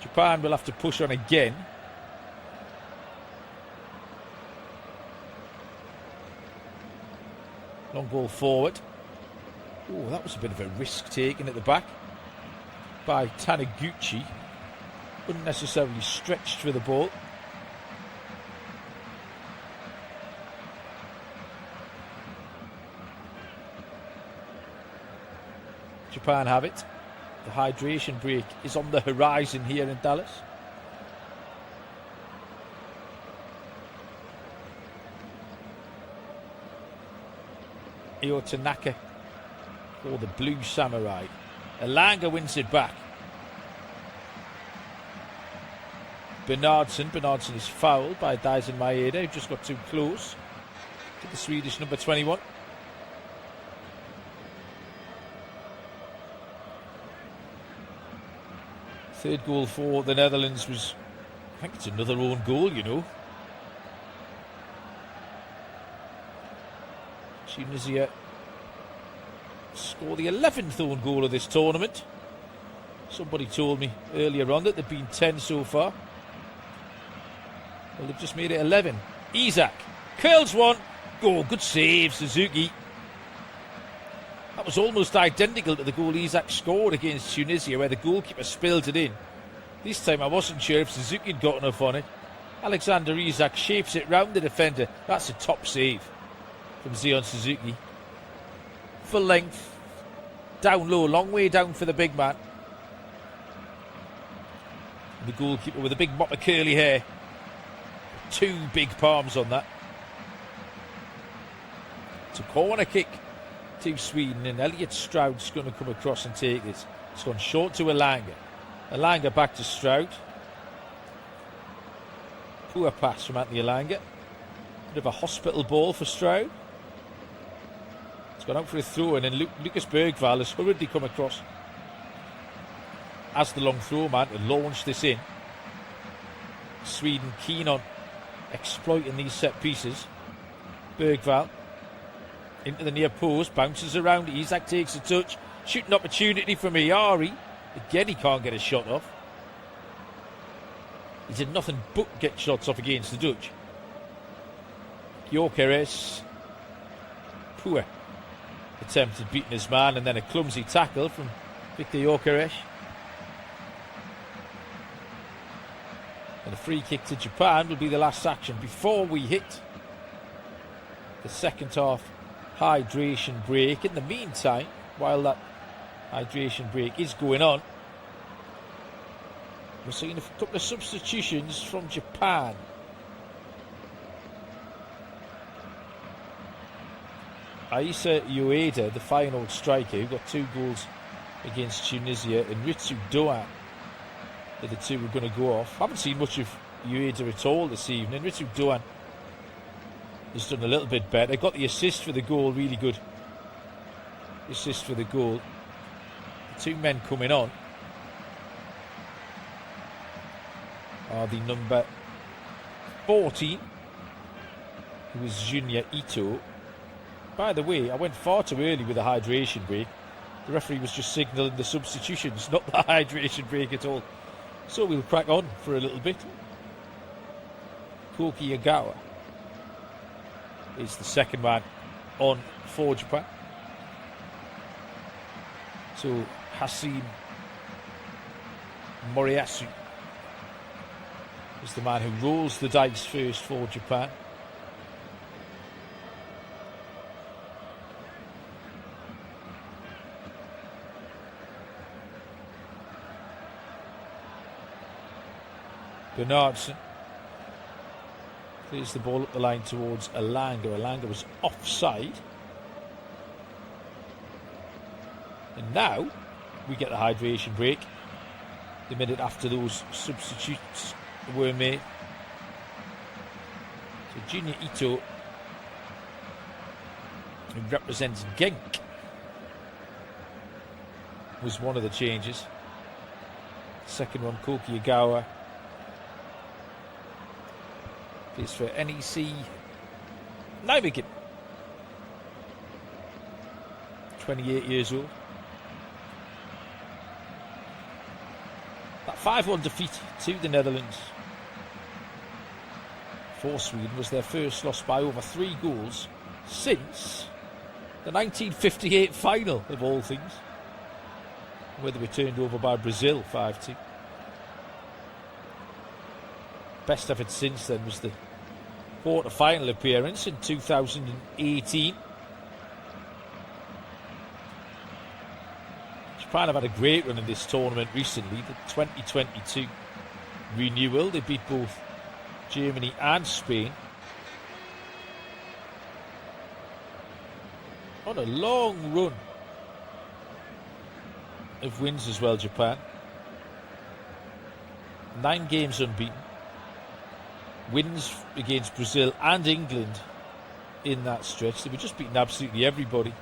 Japan will have to push on again. Long ball forward. Oh, that was a bit of a risk taken at the back by Taniguchi. Unnecessarily stretched for the ball. Japan have it. The hydration break is on the horizon here in Dallas. Io Tanaka for the Blue Samurai. Elanga wins it back. Bernardsson is fouled by Daisen Maeda, who just got too close to the Swedish number 21. Third goal for the Netherlands was, I think it's another own goal, you know. Tunisia score the 11th own goal of this tournament. Somebody told me earlier on that there've been 10 so far. Well, they've just made it 11. Isak curls one. Oh, good save, Suzuki. That was almost identical to the goal Isak scored against Tunisia, where the goalkeeper spilled it in. This time I wasn't sure if Suzuki had got enough on it. Alexander Isak shapes it round the defender. That's a top save from Zion Suzuki. Full length, down low, long way down for the big man. And the goalkeeper with a big mop of curly hair. Two big palms on that. It's a corner kick to Sweden, and Elliot Stroud's going to come across and take it. It's gone short to Elanga. Elanga back to Stroud. Poor pass from Anthony Elanga. Bit of a hospital ball for Stroud. It's gone out for a throw in, and Lucas Bergvall has hurriedly come across as the long throw man to launch this in. Sweden keen on exploiting these set pieces. Bergvall into the near post, bounces around. Isak takes a touch. Shooting opportunity from Iari. Again, he can't get a shot off. He did nothing but get shots off against the Dutch. Gyökeres, poor attempt at beating his man, and then a clumsy tackle from Victor Gyökeres. And a free kick to Japan will be the last action before we hit the second half hydration break. In the meantime, while that hydration break is going on, we're seeing a couple of substitutions from Japan. Aisa Ueda, the final striker, who got 2 goals against Tunisia, and Ritsu Doan are the two who are going to go off. Haven't seen much of Ueda at all this evening. Ritsu Doan has done a little bit better. Got the assist for the goal, really good assist for the goal. The 2 men coming on are the number 14, who is Junya Ito. By the way, I went far too early with the hydration break. The referee was just signalling the substitutions, not the hydration break at all. So we'll crack on for a little bit. Koki Yagawa is the second man on for Japan. So Hasim Moriyasu is the man who rolls the dice first for Japan. Bernardson clears the ball up the line towards Elanga. Elanga was offside. And now we get the hydration break. The minute after those substitutes were made. So Junya Ito, who represents Genk, was one of the changes. Second one, Koki Yagawa, plays for NEC Nijmegen. 28 years old. That 5-1 defeat to the Netherlands for Sweden was their first loss by over 3 goals since the 1958 final, of all things, where they were turned over by Brazil 5-2. Best effort since then was the quarter-final appearance in 2018. Japan have had a great run in this tournament recently. The 2022 renewal, they beat both Germany and Spain. On a long run of wins as well, Japan. 9 games unbeaten. Wins against Brazil and England in that stretch. They were just beating absolutely everybody.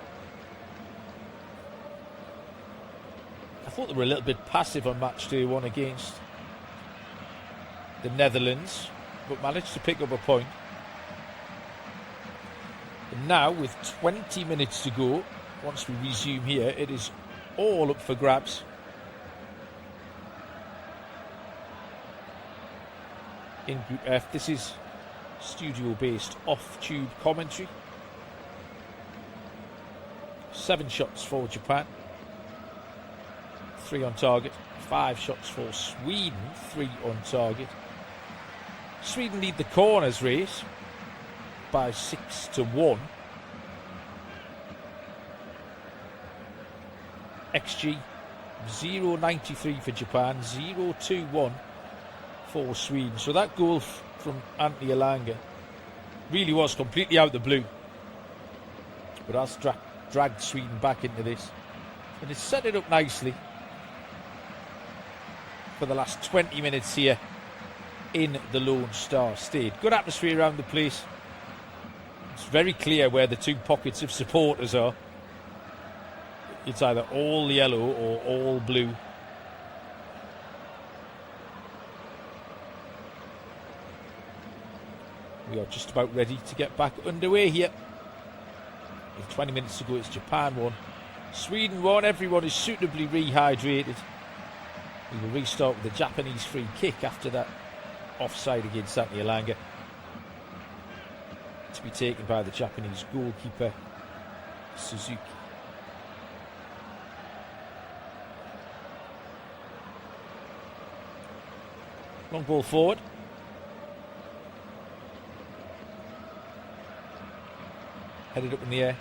I thought they were a little bit passive on match day 1 against the Netherlands, but managed to pick up a point. And now, with 20 minutes to go, once we resume here, it is all up for grabs. In Group F, this is studio-based off-tube commentary. 7 shots for Japan, 3 on target. 5 shots for Sweden, 3 on target. Sweden lead the corners race by 6-1. XG 0.93 for Japan, 0.21 for Sweden. So that goal from Anthony Elanga really was completely out of the blue, but has dragged Sweden back into this, and it's set it up nicely for the last 20 minutes here in the Lone Star State. Good atmosphere around the place. It's very clear where the two pockets of supporters are. It's either all yellow or all blue. We are just about ready to get back underway here. With 20 minutes to go, it's Japan 1, Sweden 1. Everyone is suitably rehydrated. We will restart with the Japanese free kick after that offside against Santi Alanga, to be taken by the Japanese goalkeeper Suzuki. Long ball forward. Headed up in the air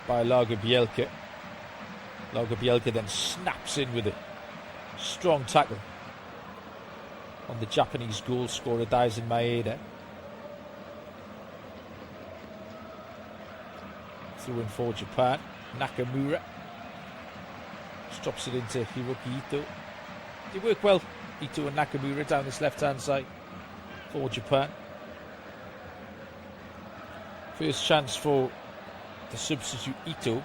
by Lagerbielke. Lagerbielke then snaps in with a strong tackle on the Japanese goal scorer Daisen Maeda. Through in for Japan. Nakamura stops it into Hiroki Ito. They work well, Ito and Nakamura, down this left-hand side for Japan. First chance for the substitute Ito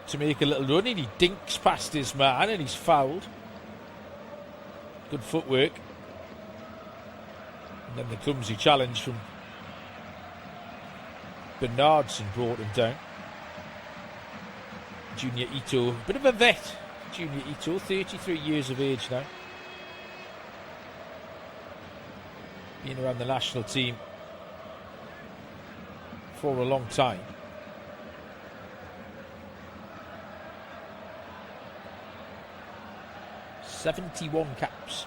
to make a little run, and he dinks past his man and he's fouled. Good footwork. And then the clumsy challenge from Bernardson brought him down. Junior Ito, a bit of a vet. Junior Ito, 33 years of age now. Been around the national team for a long time. "71 caps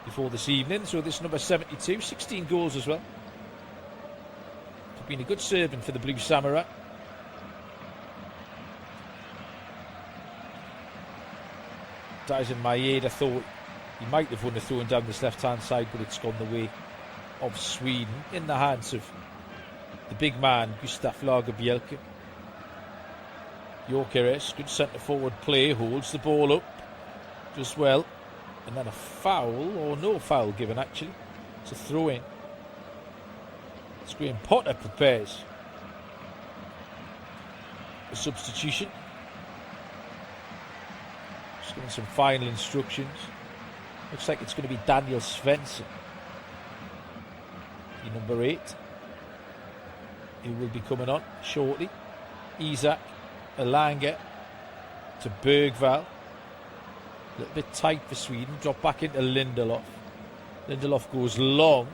before this evening, so this number 72, 16 goals as well. Been a good servant for the Blue Samurai. Daisen Maeda thought he might have won the throw down this left-hand side, but it's gone the way of Sweden, in the hands of the big man, Gustav Lagerbielke. Gyökeres, good centre-forward play, holds the ball up, does well, and then a foul, or no foul given actually. It's a throw-in. Graham Potter prepares a substitution. Just giving some final instructions. Looks like it's going to be Daniel Svensson, the number 8, who will be coming on shortly. Isak Elanga to Bergvall. A little bit tight for Sweden. Drop back into Lindelof. Lindelof goes long.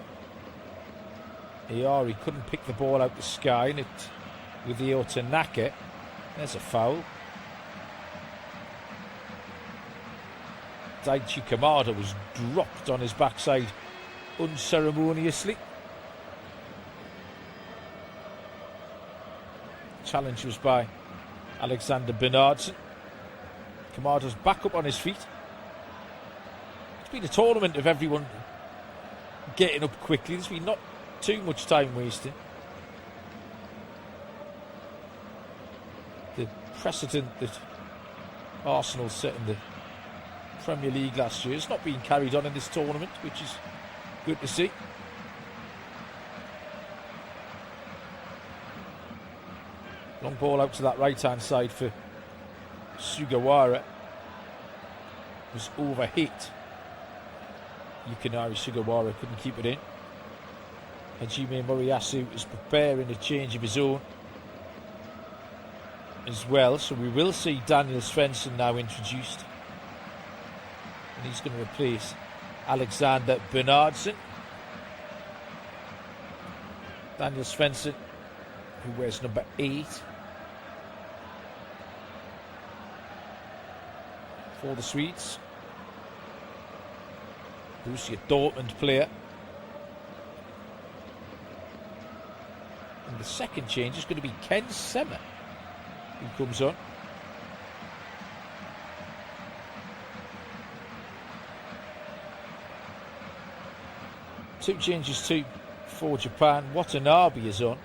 Ayari couldn't pick the ball out the sky, and it with the Otanaka. There's a foul. Daichi Kamada was dropped on his backside unceremoniously. Challenge was by Alexander Bernardson. Kamada's back up on his feet. It's been a tournament of everyone getting up quickly. There's been not too much time wasted. The precedent that Arsenal set in the Premier League last year has not been carried on in this tournament, which is good to see. Long ball out to that right-hand side for Sugawara. Was overhit. Yukinari Sugawara couldn't keep it in. Hajime Moriyasu is preparing a change of his own as well, so we will see Daniel Svensson now introduced, and he's going to replace Alexander Bernardson. Daniel Svensson, who wears number 8 for the Swedes. Borussia Dortmund player. And the second change is going to be Ken Sema, who comes on. Two changes too for Japan. Watanabe is on.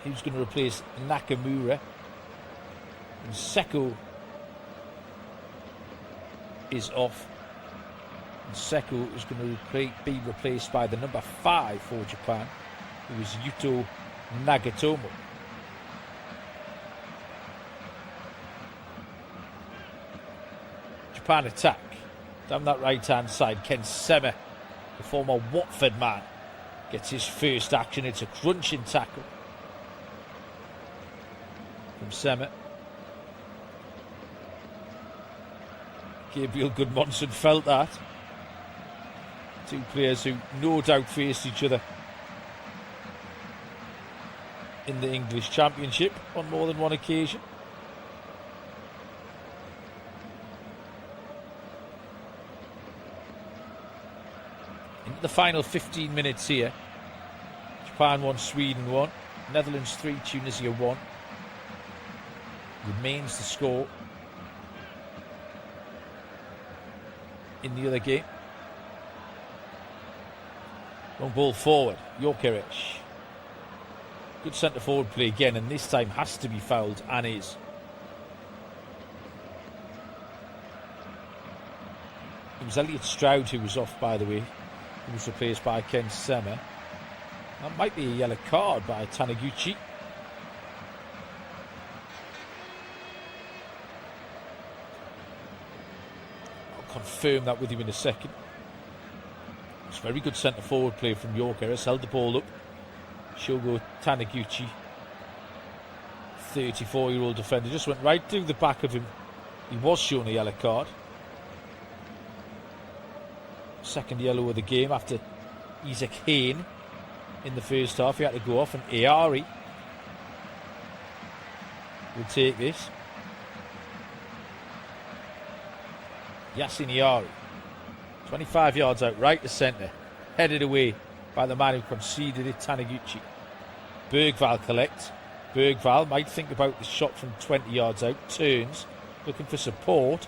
who's going to replace Nakamura. And Seko is off. And Seko is going to be replaced by the number 5 for Japan, who is Yuto Nagatomo. Japan attack. Down that right-hand side, Ken Sema, the former Watford man, gets his first action. It's a crunching tackle from Sema. Gabriel Goodmanson felt that. Two players who no doubt faced each other in the English Championship on more than one occasion. Into the final 15 minutes here. Japan 1, Sweden 1. Netherlands 3, Tunisia 1. Remains the score in the other game. Long ball forward, Gyökeres. Good centre forward play again, and this time has to be fouled, and is. It was Elliot Stroud who was off, by the way, who was replaced by Ken Sema. That might be a yellow card by Taniguchi. I'll confirm that with you in a second. It's very good centre forward play from Gyökeres. Held the ball up. Shogo Taniguchi, 34-year-old defender, just went right through the back of him. He was shown a yellow card. Second yellow of the game after Isaac Hayne in the first half. He had to go off, and Ayari will take this. Yasin Ayari, 25 yards out, right to centre, headed away by the man who conceded it, Taniguchi. Bergvall collects. Bergvall might think about the shot from 20 yards out. Turns, looking for support.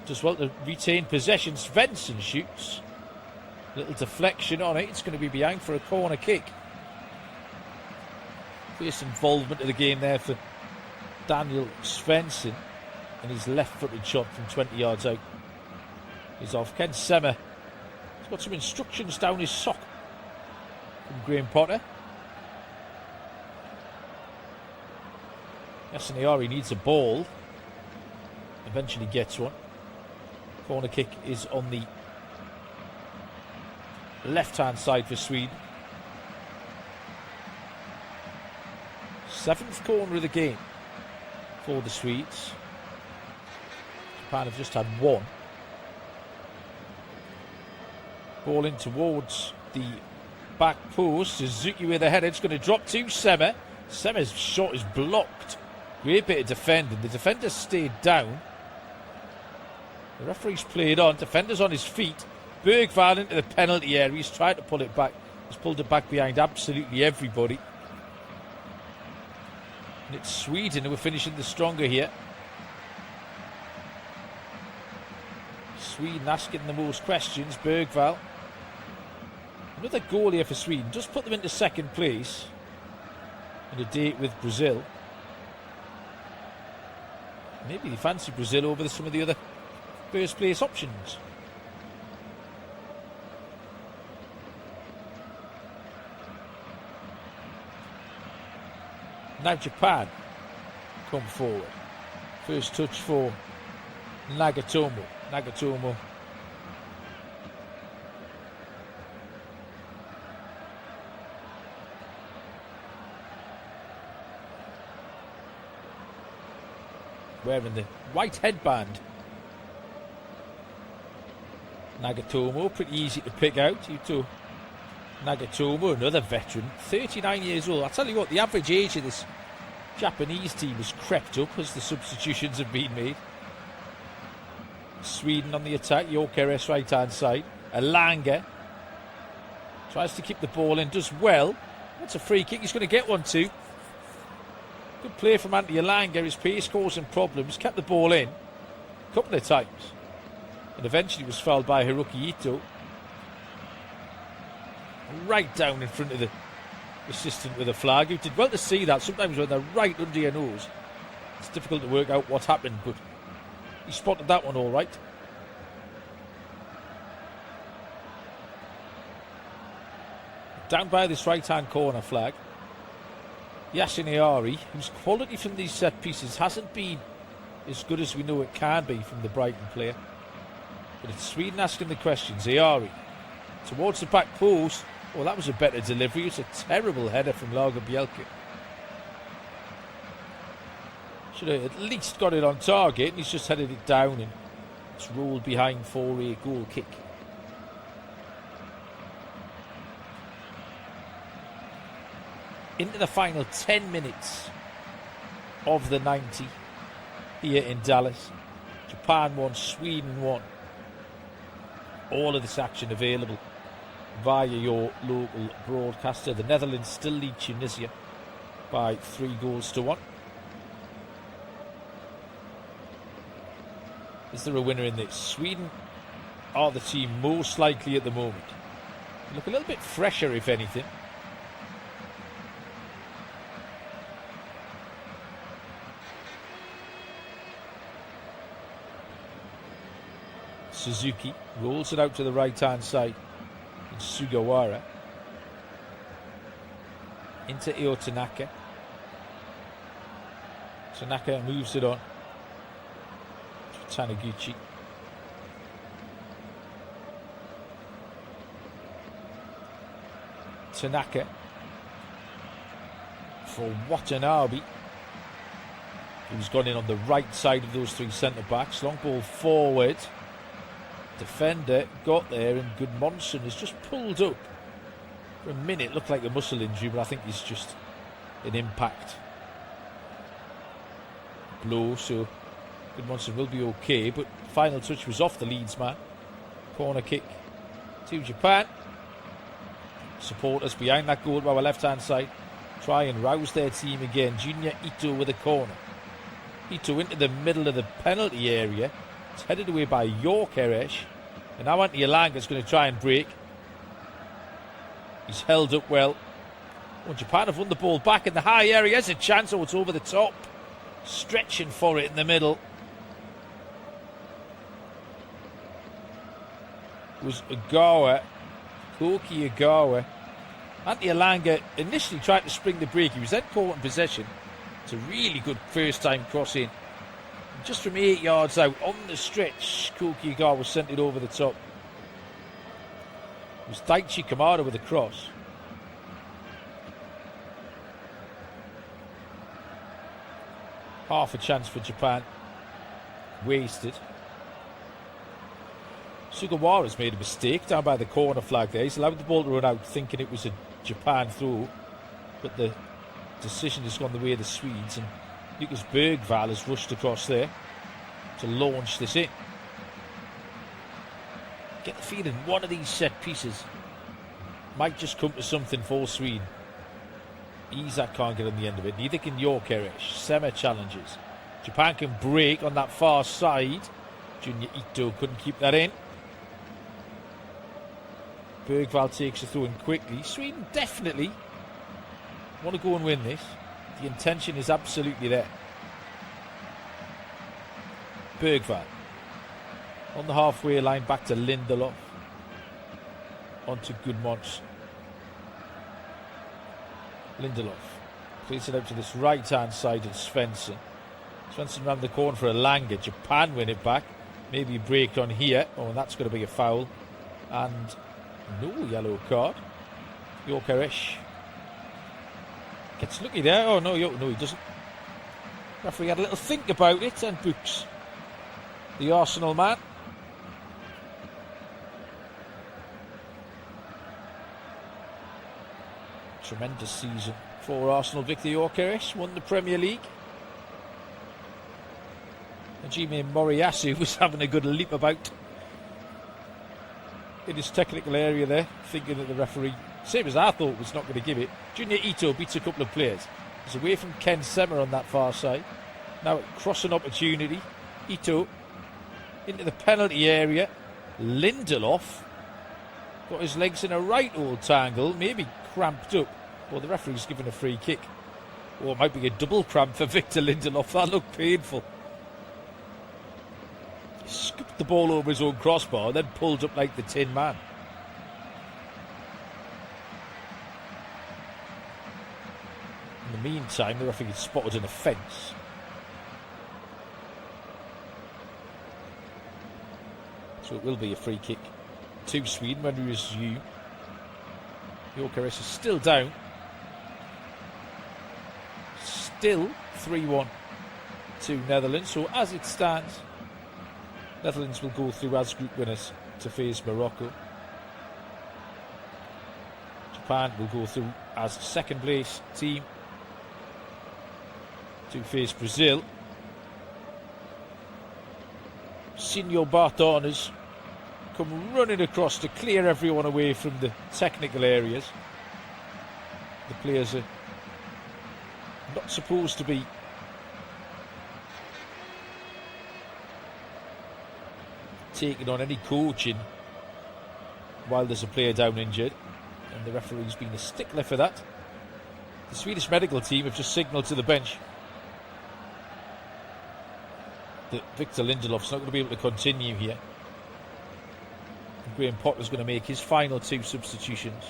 Does well to retain possession. Svensson shoots. Little deflection on it. It's going to be behind for a corner kick. First involvement of the game there for Daniel Svensson. And his left-footed shot from 20 yards out is off. Ken Sema has got some instructions down his sock from Graham Potter. Yasunari needs a ball. Eventually gets one. Corner kick is on the left-hand side for Sweden. 7th corner of the game for the Swedes. Japan have just had one. Ball in towards the back post. Suzuki with a header. It's going to drop to Sema. Sema's shot is blocked. Great bit of defending. The defender stayed down. The referee's played on. Defender's on his feet. Bergvall into the penalty area. He's tried to pull it back. He's pulled it back behind absolutely everybody. And it's Sweden who are finishing the stronger here. Sweden asking the most questions. Bergvall. Another goal here for Sweden. Just put them into second place in a date with Brazil. Maybe they fancy Brazil over some of the other first place options. Now Japan come forward. First touch for Nagatomo. Nagatomo wearing the white headband. Nagatomo, pretty easy to pick out. Yuto Nagatomo, another veteran, 39 years old. I tell you what, the average age of this Japanese team has crept up as the substitutions have been made. Sweden on the attack. Gyökeres right hand side. Elanga tries to keep the ball in, does well. That's a free kick. He's going to get one too. Good play from Antti Elanga. His pace causing problems. Kept the ball in a couple of times and eventually was fouled by Hiroki Ito. Right down in front of the assistant with a flag, who did well to see that. Sometimes when they're right under your nose, it's difficult to work out what happened, but he spotted that one all right. Down by this right-hand corner flag, Yasin Ayari, whose quality from these set pieces hasn't been as good as we know it can be from the Brighton player. But it's Sweden asking the questions. Ayari towards the back post. Oh, that was a better delivery. It's a terrible header from Lagerbielke. Should have at least got it on target, and he's just headed it down, and it's rolled behind for a goal kick. Into the final 10 minutes of the 90 here in Dallas. Japan 1, Sweden 1. All of this action available via your local broadcaster. The Netherlands still lead Tunisia by 3-1. Is there a winner in this? Sweden are the team most likely at the moment. They look a little bit fresher, if anything. Suzuki rolls it out to the right-hand side. And Sugawara into Io Tanaka. Tanaka moves it on to Taniguchi. Tanaka for Watanabe, who's gone in on the right side of those three centre-backs. Long ball forward. Defender got there, and Gudmundsson has just pulled up. For a minute, looked like a muscle injury, but I think it's just an impact blow, so Gudmundsson will be okay. But final touch was off the Leeds man. Corner kick to Japan. Supporters behind that goal by our left-hand side try and rouse their team again. Junya Ito with a corner. Ito into the middle of the penalty area. It's headed away by Yorkeresh. And now Antti Elanga's going to try and break. He's held up well. Well, Japan have won the ball back in the high area. There's a chance. Oh, it's over the top. Stretching for it in the middle was Agawa. Koki Agawa. Antti Elanga initially tried to spring the break. He was then caught in possession. It's a really good first-time cross-in. Just from 8 yards out, on the stretch, Koki Agawa sent it over the top. It was Daichi Kamada with a cross. Half a chance for Japan. Wasted. Sugawara's made a mistake down by the corner flag there. He's allowed the ball to run out thinking it was a Japan throw, but the decision has gone the way of the Swedes, and Lucas Bergvall has rushed across there to launch this in. Get the feeling one of these set pieces might just come to something for Sweden. Isak can't get on the end of it, neither can Yorkeresh. Sema challenges. Japan can break on that far side. Junya Ito couldn't keep that in. Bergvall takes the throw in quickly. Sweden definitely want to go and win this. The intention is absolutely there. Bergvall on the halfway line, back to Lindelof. On to Gudmundsson. Lindelof plays it out to this right hand side of Svensson. Svensson round the corner for Elanga. Japan win it back. Maybe break on here. Oh, and that's going to be a foul. And no yellow card. Yorkeresh gets lucky there. Oh no, no, he doesn't. Referee had a little think about it and books the Arsenal man. Tremendous season for Arsenal. Victor Yorkeresh won the Premier League. And Hajime Moriyasu was having a good leap about in his technical area there, thinking that the referee, same as I thought, was not going to give it. Junya Ito beats a couple of players. He's away from Ken Sema on that far side. Now crossing opportunity. Ito into the penalty area. Lindelof got his legs in a right old tangle, maybe cramped up. Oh, the referee's given a free kick. Oh, it might be a double cramp for Victor Lindelof. That looked painful. He scooped the ball over his own crossbar, then pulled up like the Tin Man. In the meantime, the referee had spotted an offence. So it will be a free kick to Sweden when we resume. Gyökeres is still down. Still 3-1 to Netherlands. So as it stands, Netherlands will go through as group winners to face Morocco. Japan will go through as second place team to face Brazil. Senor Bartones come running across to clear everyone away from the technical areas. The players are not supposed to be taking on any coaching while there's a player down injured, and the referee's been a stickler for that. The Swedish medical team have just signalled to the bench that Victor Lindelof's not going to be able to continue here. And Graham Potter's going to make his final 2 substitutions.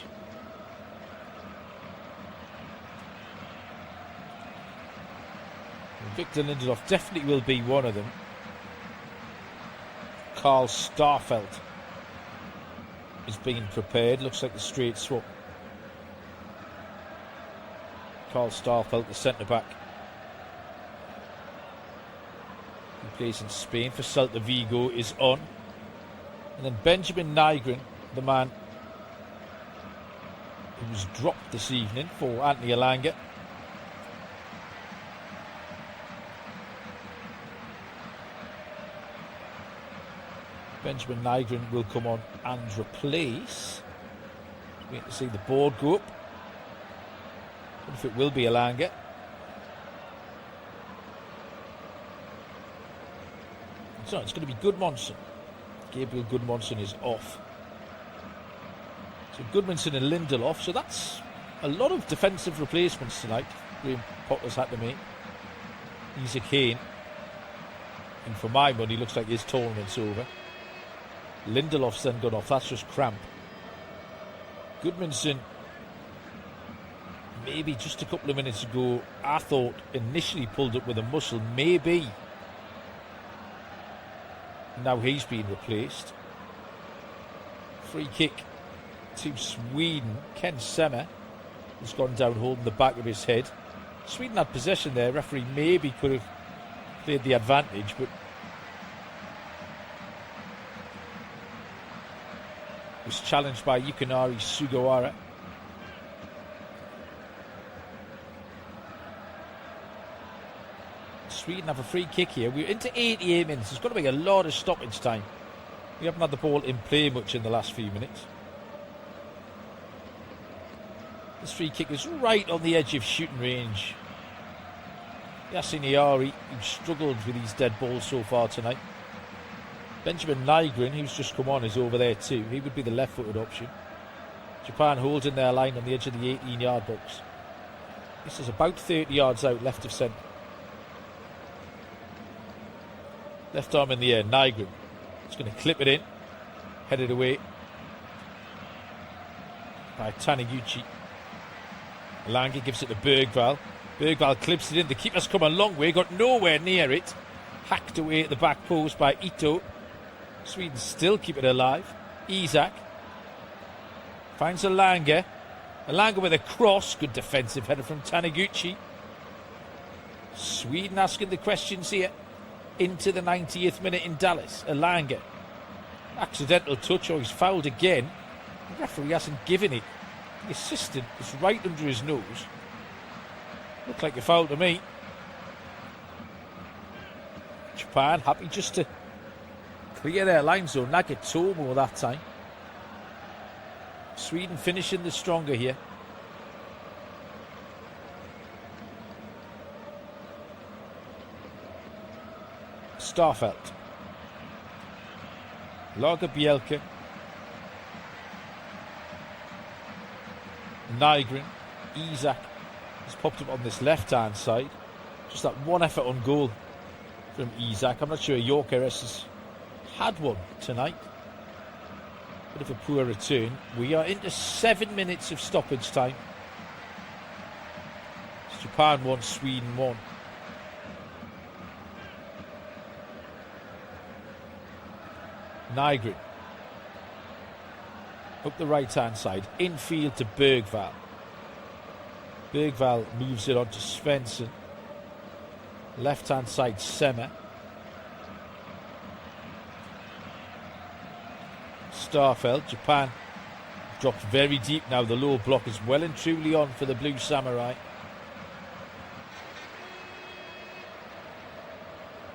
And Victor Lindelof definitely will be one of them. Carl Starfelt is being prepared. Looks like the straight swap. Carl Starfelt, the centre-back, who plays in Spain for Celta Vigo, is on. And then Benjamin Nygren, the man who was dropped this evening for Anthony Elanga. Benjamin Nygren will come on and replace. Wait to see the board go up. I wonder if it will be Elanga. So it's going to be Gudmundsson. Gabriel Gudmundsson is off. So Gudmundsson and Lindelof. So that's a lot of defensive replacements tonight Graham Potter's had to make. He's a Kane. And for my money, looks like his tournament's over. Lindelof's then gone off. That's just cramp. Gudmundsson, maybe just a couple of minutes ago, I thought initially pulled up with a muscle. Maybe. Now he's been replaced. Free kick to Sweden. Ken Semmer has gone down holding the back of his head. Sweden had possession there. Referee maybe could have played the advantage, but was challenged by Yukinari Sugawara. Sweden have a free kick here. We're into 88 minutes. There's got to be a lot of stoppage time. We haven't had the ball in play much in the last few minutes. This free kick is right on the edge of shooting range. Yasin Iari, who struggled with these dead balls so far tonight. Benjamin Nygren, who's just come on, is over there too. He would be the left-footed option. Japan holding their line on the edge of the 18-yard box. This is about 30 yards out, left of centre. Left arm in the air, Nygren. He's going to clip it in. Headed away by Taniguchi. Elanga gives it to Bergvall. Bergvall clips it in. The keeper's come a long way, got nowhere near it. Hacked away at the back post by Ito. Sweden still keep it alive. Isak finds Elanga. Elanga with a cross. Good defensive header from Taniguchi. Sweden asking the questions here. Into the 90th minute in Dallas. Elanga. Accidental touch, or he's fouled again. The referee hasn't given it. The assistant is right under his nose. Looked like a foul to me. Japan happy just to clear their line zone. Nagatomo that time. Sweden finishing the stronger here. Starfelt. Lagerbielke. Nygren. Isak has popped up on this left-hand side. Just that one effort on goal from Isak. I'm not sure Gyökeres has had one tonight. Bit of a poor return. We are into 7 minutes of stoppage time. It's Japan 1, Sweden 1. Nygren. Up the right-hand side. Infield to Bergvall. Bergvall moves it on to Svensson. Left-hand side, Semmer. Starfelt. Japan dropped very deep now. The low block is well and truly on for the Blue Samurai.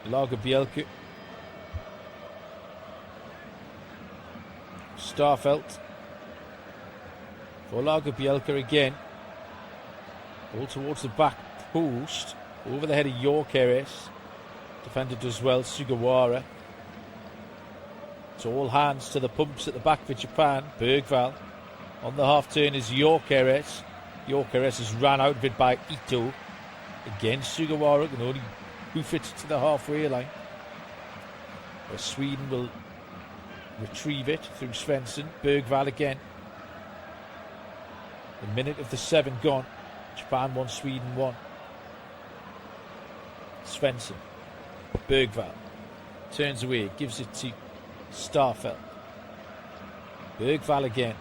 Lagerbielke. Starfelt. For Lagerbielke again. Ball towards the back post. Over the head of Gyökeres. Defender does well, Sugawara. It's all hands to the pumps at the back for Japan. Bergvall. On the half turn is Gyökeres. Gyökeres has ran out of it by Ito. Again, Sugawara can only hoof it to the halfway line. Where Sweden will retrieve it through Svensson. Bergvall again. A minute of the 7 gone. Japan 1, Sweden 1. Svensson. Bergvall. Turns away. Gives it to Starfelt. Bergvall again.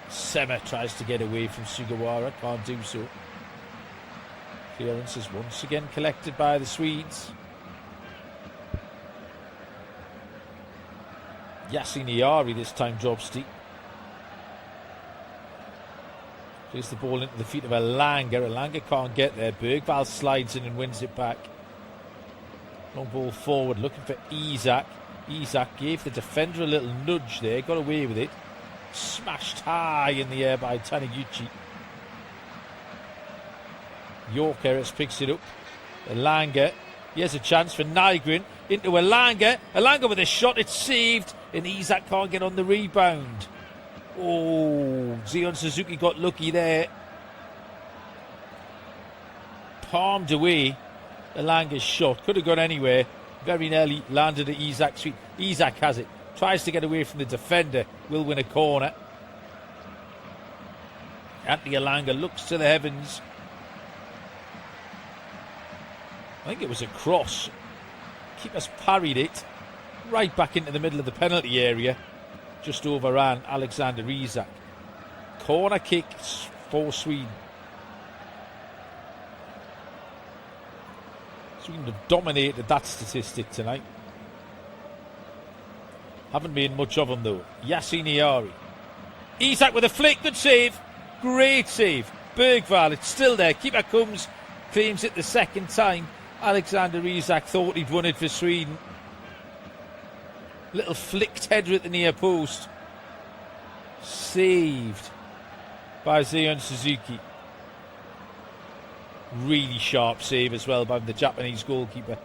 Semmer tries to get away from Sugawara. Can't do so. Clearance is once again collected by the Swedes. Yasiniyari this time drops deep. Plays the ball into the feet of Elanga. Elanga can't get there. Bergvall slides in and wins it back. Long ball forward, looking for Isak. Isak gave the defender a little nudge there. Got away with it. Smashed high in the air by Taniguchi. Gyökeres picks it up. Elanga. He has a chance for Nygren. Into Elanga. Elanga with a shot. It's saved. And Isak can't get on the rebound. Oh, Zion Suzuki got lucky there. Palmed away. Elanga's shot. Could have gone anywhere. Very nearly landed at Isak's feet. Isak has it. Tries to get away from the defender. Will win a corner. Anthony Elanga looks to the heavens. I think it was a cross. Keeper's parried it. Right back into the middle of the penalty area. Just overran Alexander Isak. Corner kick for Sweden. Sweden have dominated that statistic tonight. Haven't made much of them though. Yasiniyari. Isak with a flick. Good save. Great save. Bergvall. It's still there. Keeper comes. Claims it the second time. Alexander Isak thought he'd won it for Sweden. Little flicked header at the near post. Saved by Zion Suzuki. Really sharp save as well by the Japanese goalkeeper.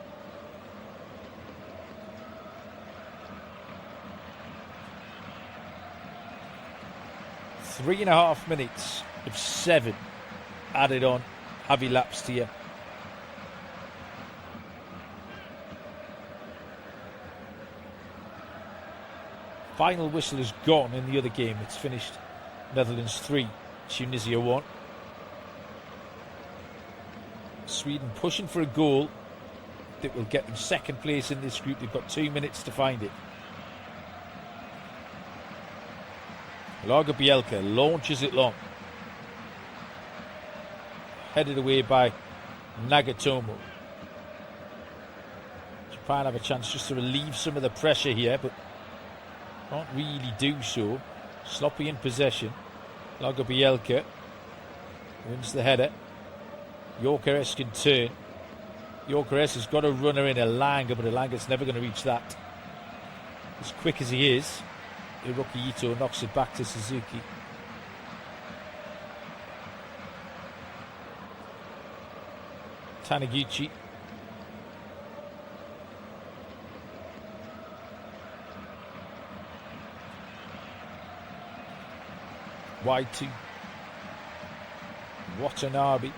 Three and a half minutes of 7 added on. Have elapsed here. Final whistle is gone in the other game. It's finished Netherlands 3, Tunisia 1. Sweden pushing for a goal that will get them second place in this group. They've got 2 minutes to find it. Lagerbielke launches it long. Headed away by Nagatomo. Japan have a chance just to relieve some of the pressure here, but can't really do so. Sloppy in possession. Lagerbielke wins the header. Gyökeres can turn. Gyökeres has got a runner in Elanga, but Elanga's never going to reach that. As quick as he is, Hiroki Ito knocks it back to Suzuki. Taniguchi. Wide to Watanabe.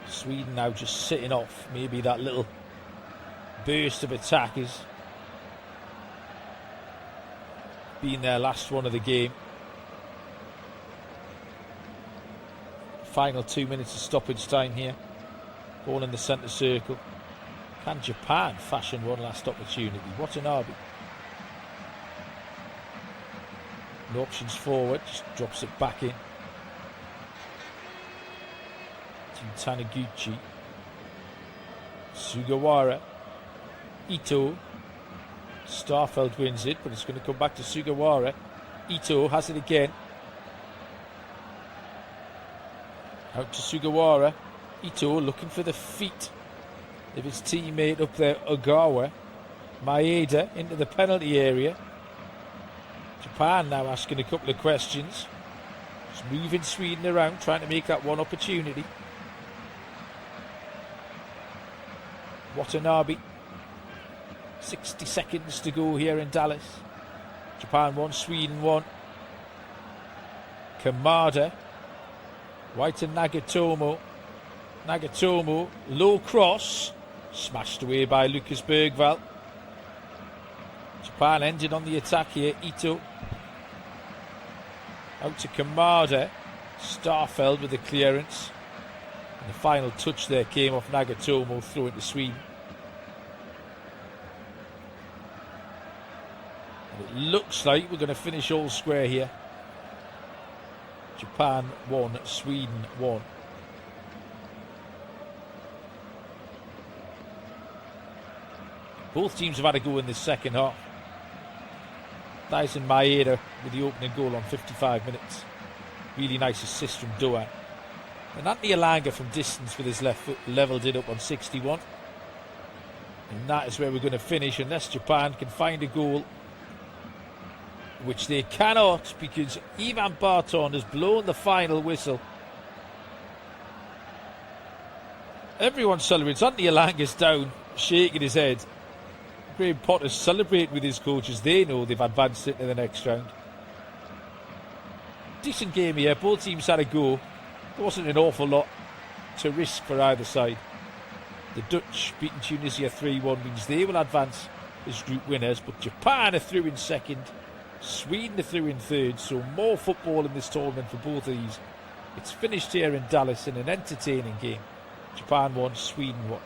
Sweden now just sitting off. Maybe that little burst of attack has been their last one of the game. Final 2 minutes of stoppage time here. Ball in the centre circle. Can Japan fashion one last opportunity? Watanabe. No options forward, just drops it back in. To Taniguchi. Sugawara. Ito. Starfelt wins it, but it's going to come back to Sugawara. Ito has it again. Out to Sugawara. Ito looking for the feet of his teammate up there, Ogawa. Maeda into the penalty area. Japan now asking a couple of questions. Just moving Sweden around, trying to make that one opportunity. Watanabe. 60 seconds to go here in Dallas. Japan 1, Sweden 1. Kamada. White to Nagatomo. Nagatomo, low cross. Smashed away by Lucas Bergvall. Japan ended on the attack here. Ito. Out to Kamada. Starfeld with the clearance. And the final touch there came off Nagatomo, throw into Sweden. And it looks like we're going to finish all square here. Japan 1, Sweden 1. Both teams have had a go in this second half. Dyson Maeda with the opening goal on 55 minutes. Really nice assist from Doan. And Anthony Elanga from distance with his left foot levelled it up on 61. And that is where we're going to finish, unless Japan can find a goal, which they cannot, because Ivan Barton has blown the final whistle. Everyone celebrates. Anthony Elanga's down, shaking his head. Graham Potter's celebrating with his coaches. They know they've advanced into the next round. Decent game here. Both teams had a go. There wasn't an awful lot to risk for either side. The Dutch beating Tunisia 3-1 means they will advance as group winners, but Japan are through in second, Sweden are through in third, so more football in this tournament for both of these. It's finished here in Dallas in an entertaining game. Japan 1, Sweden 1.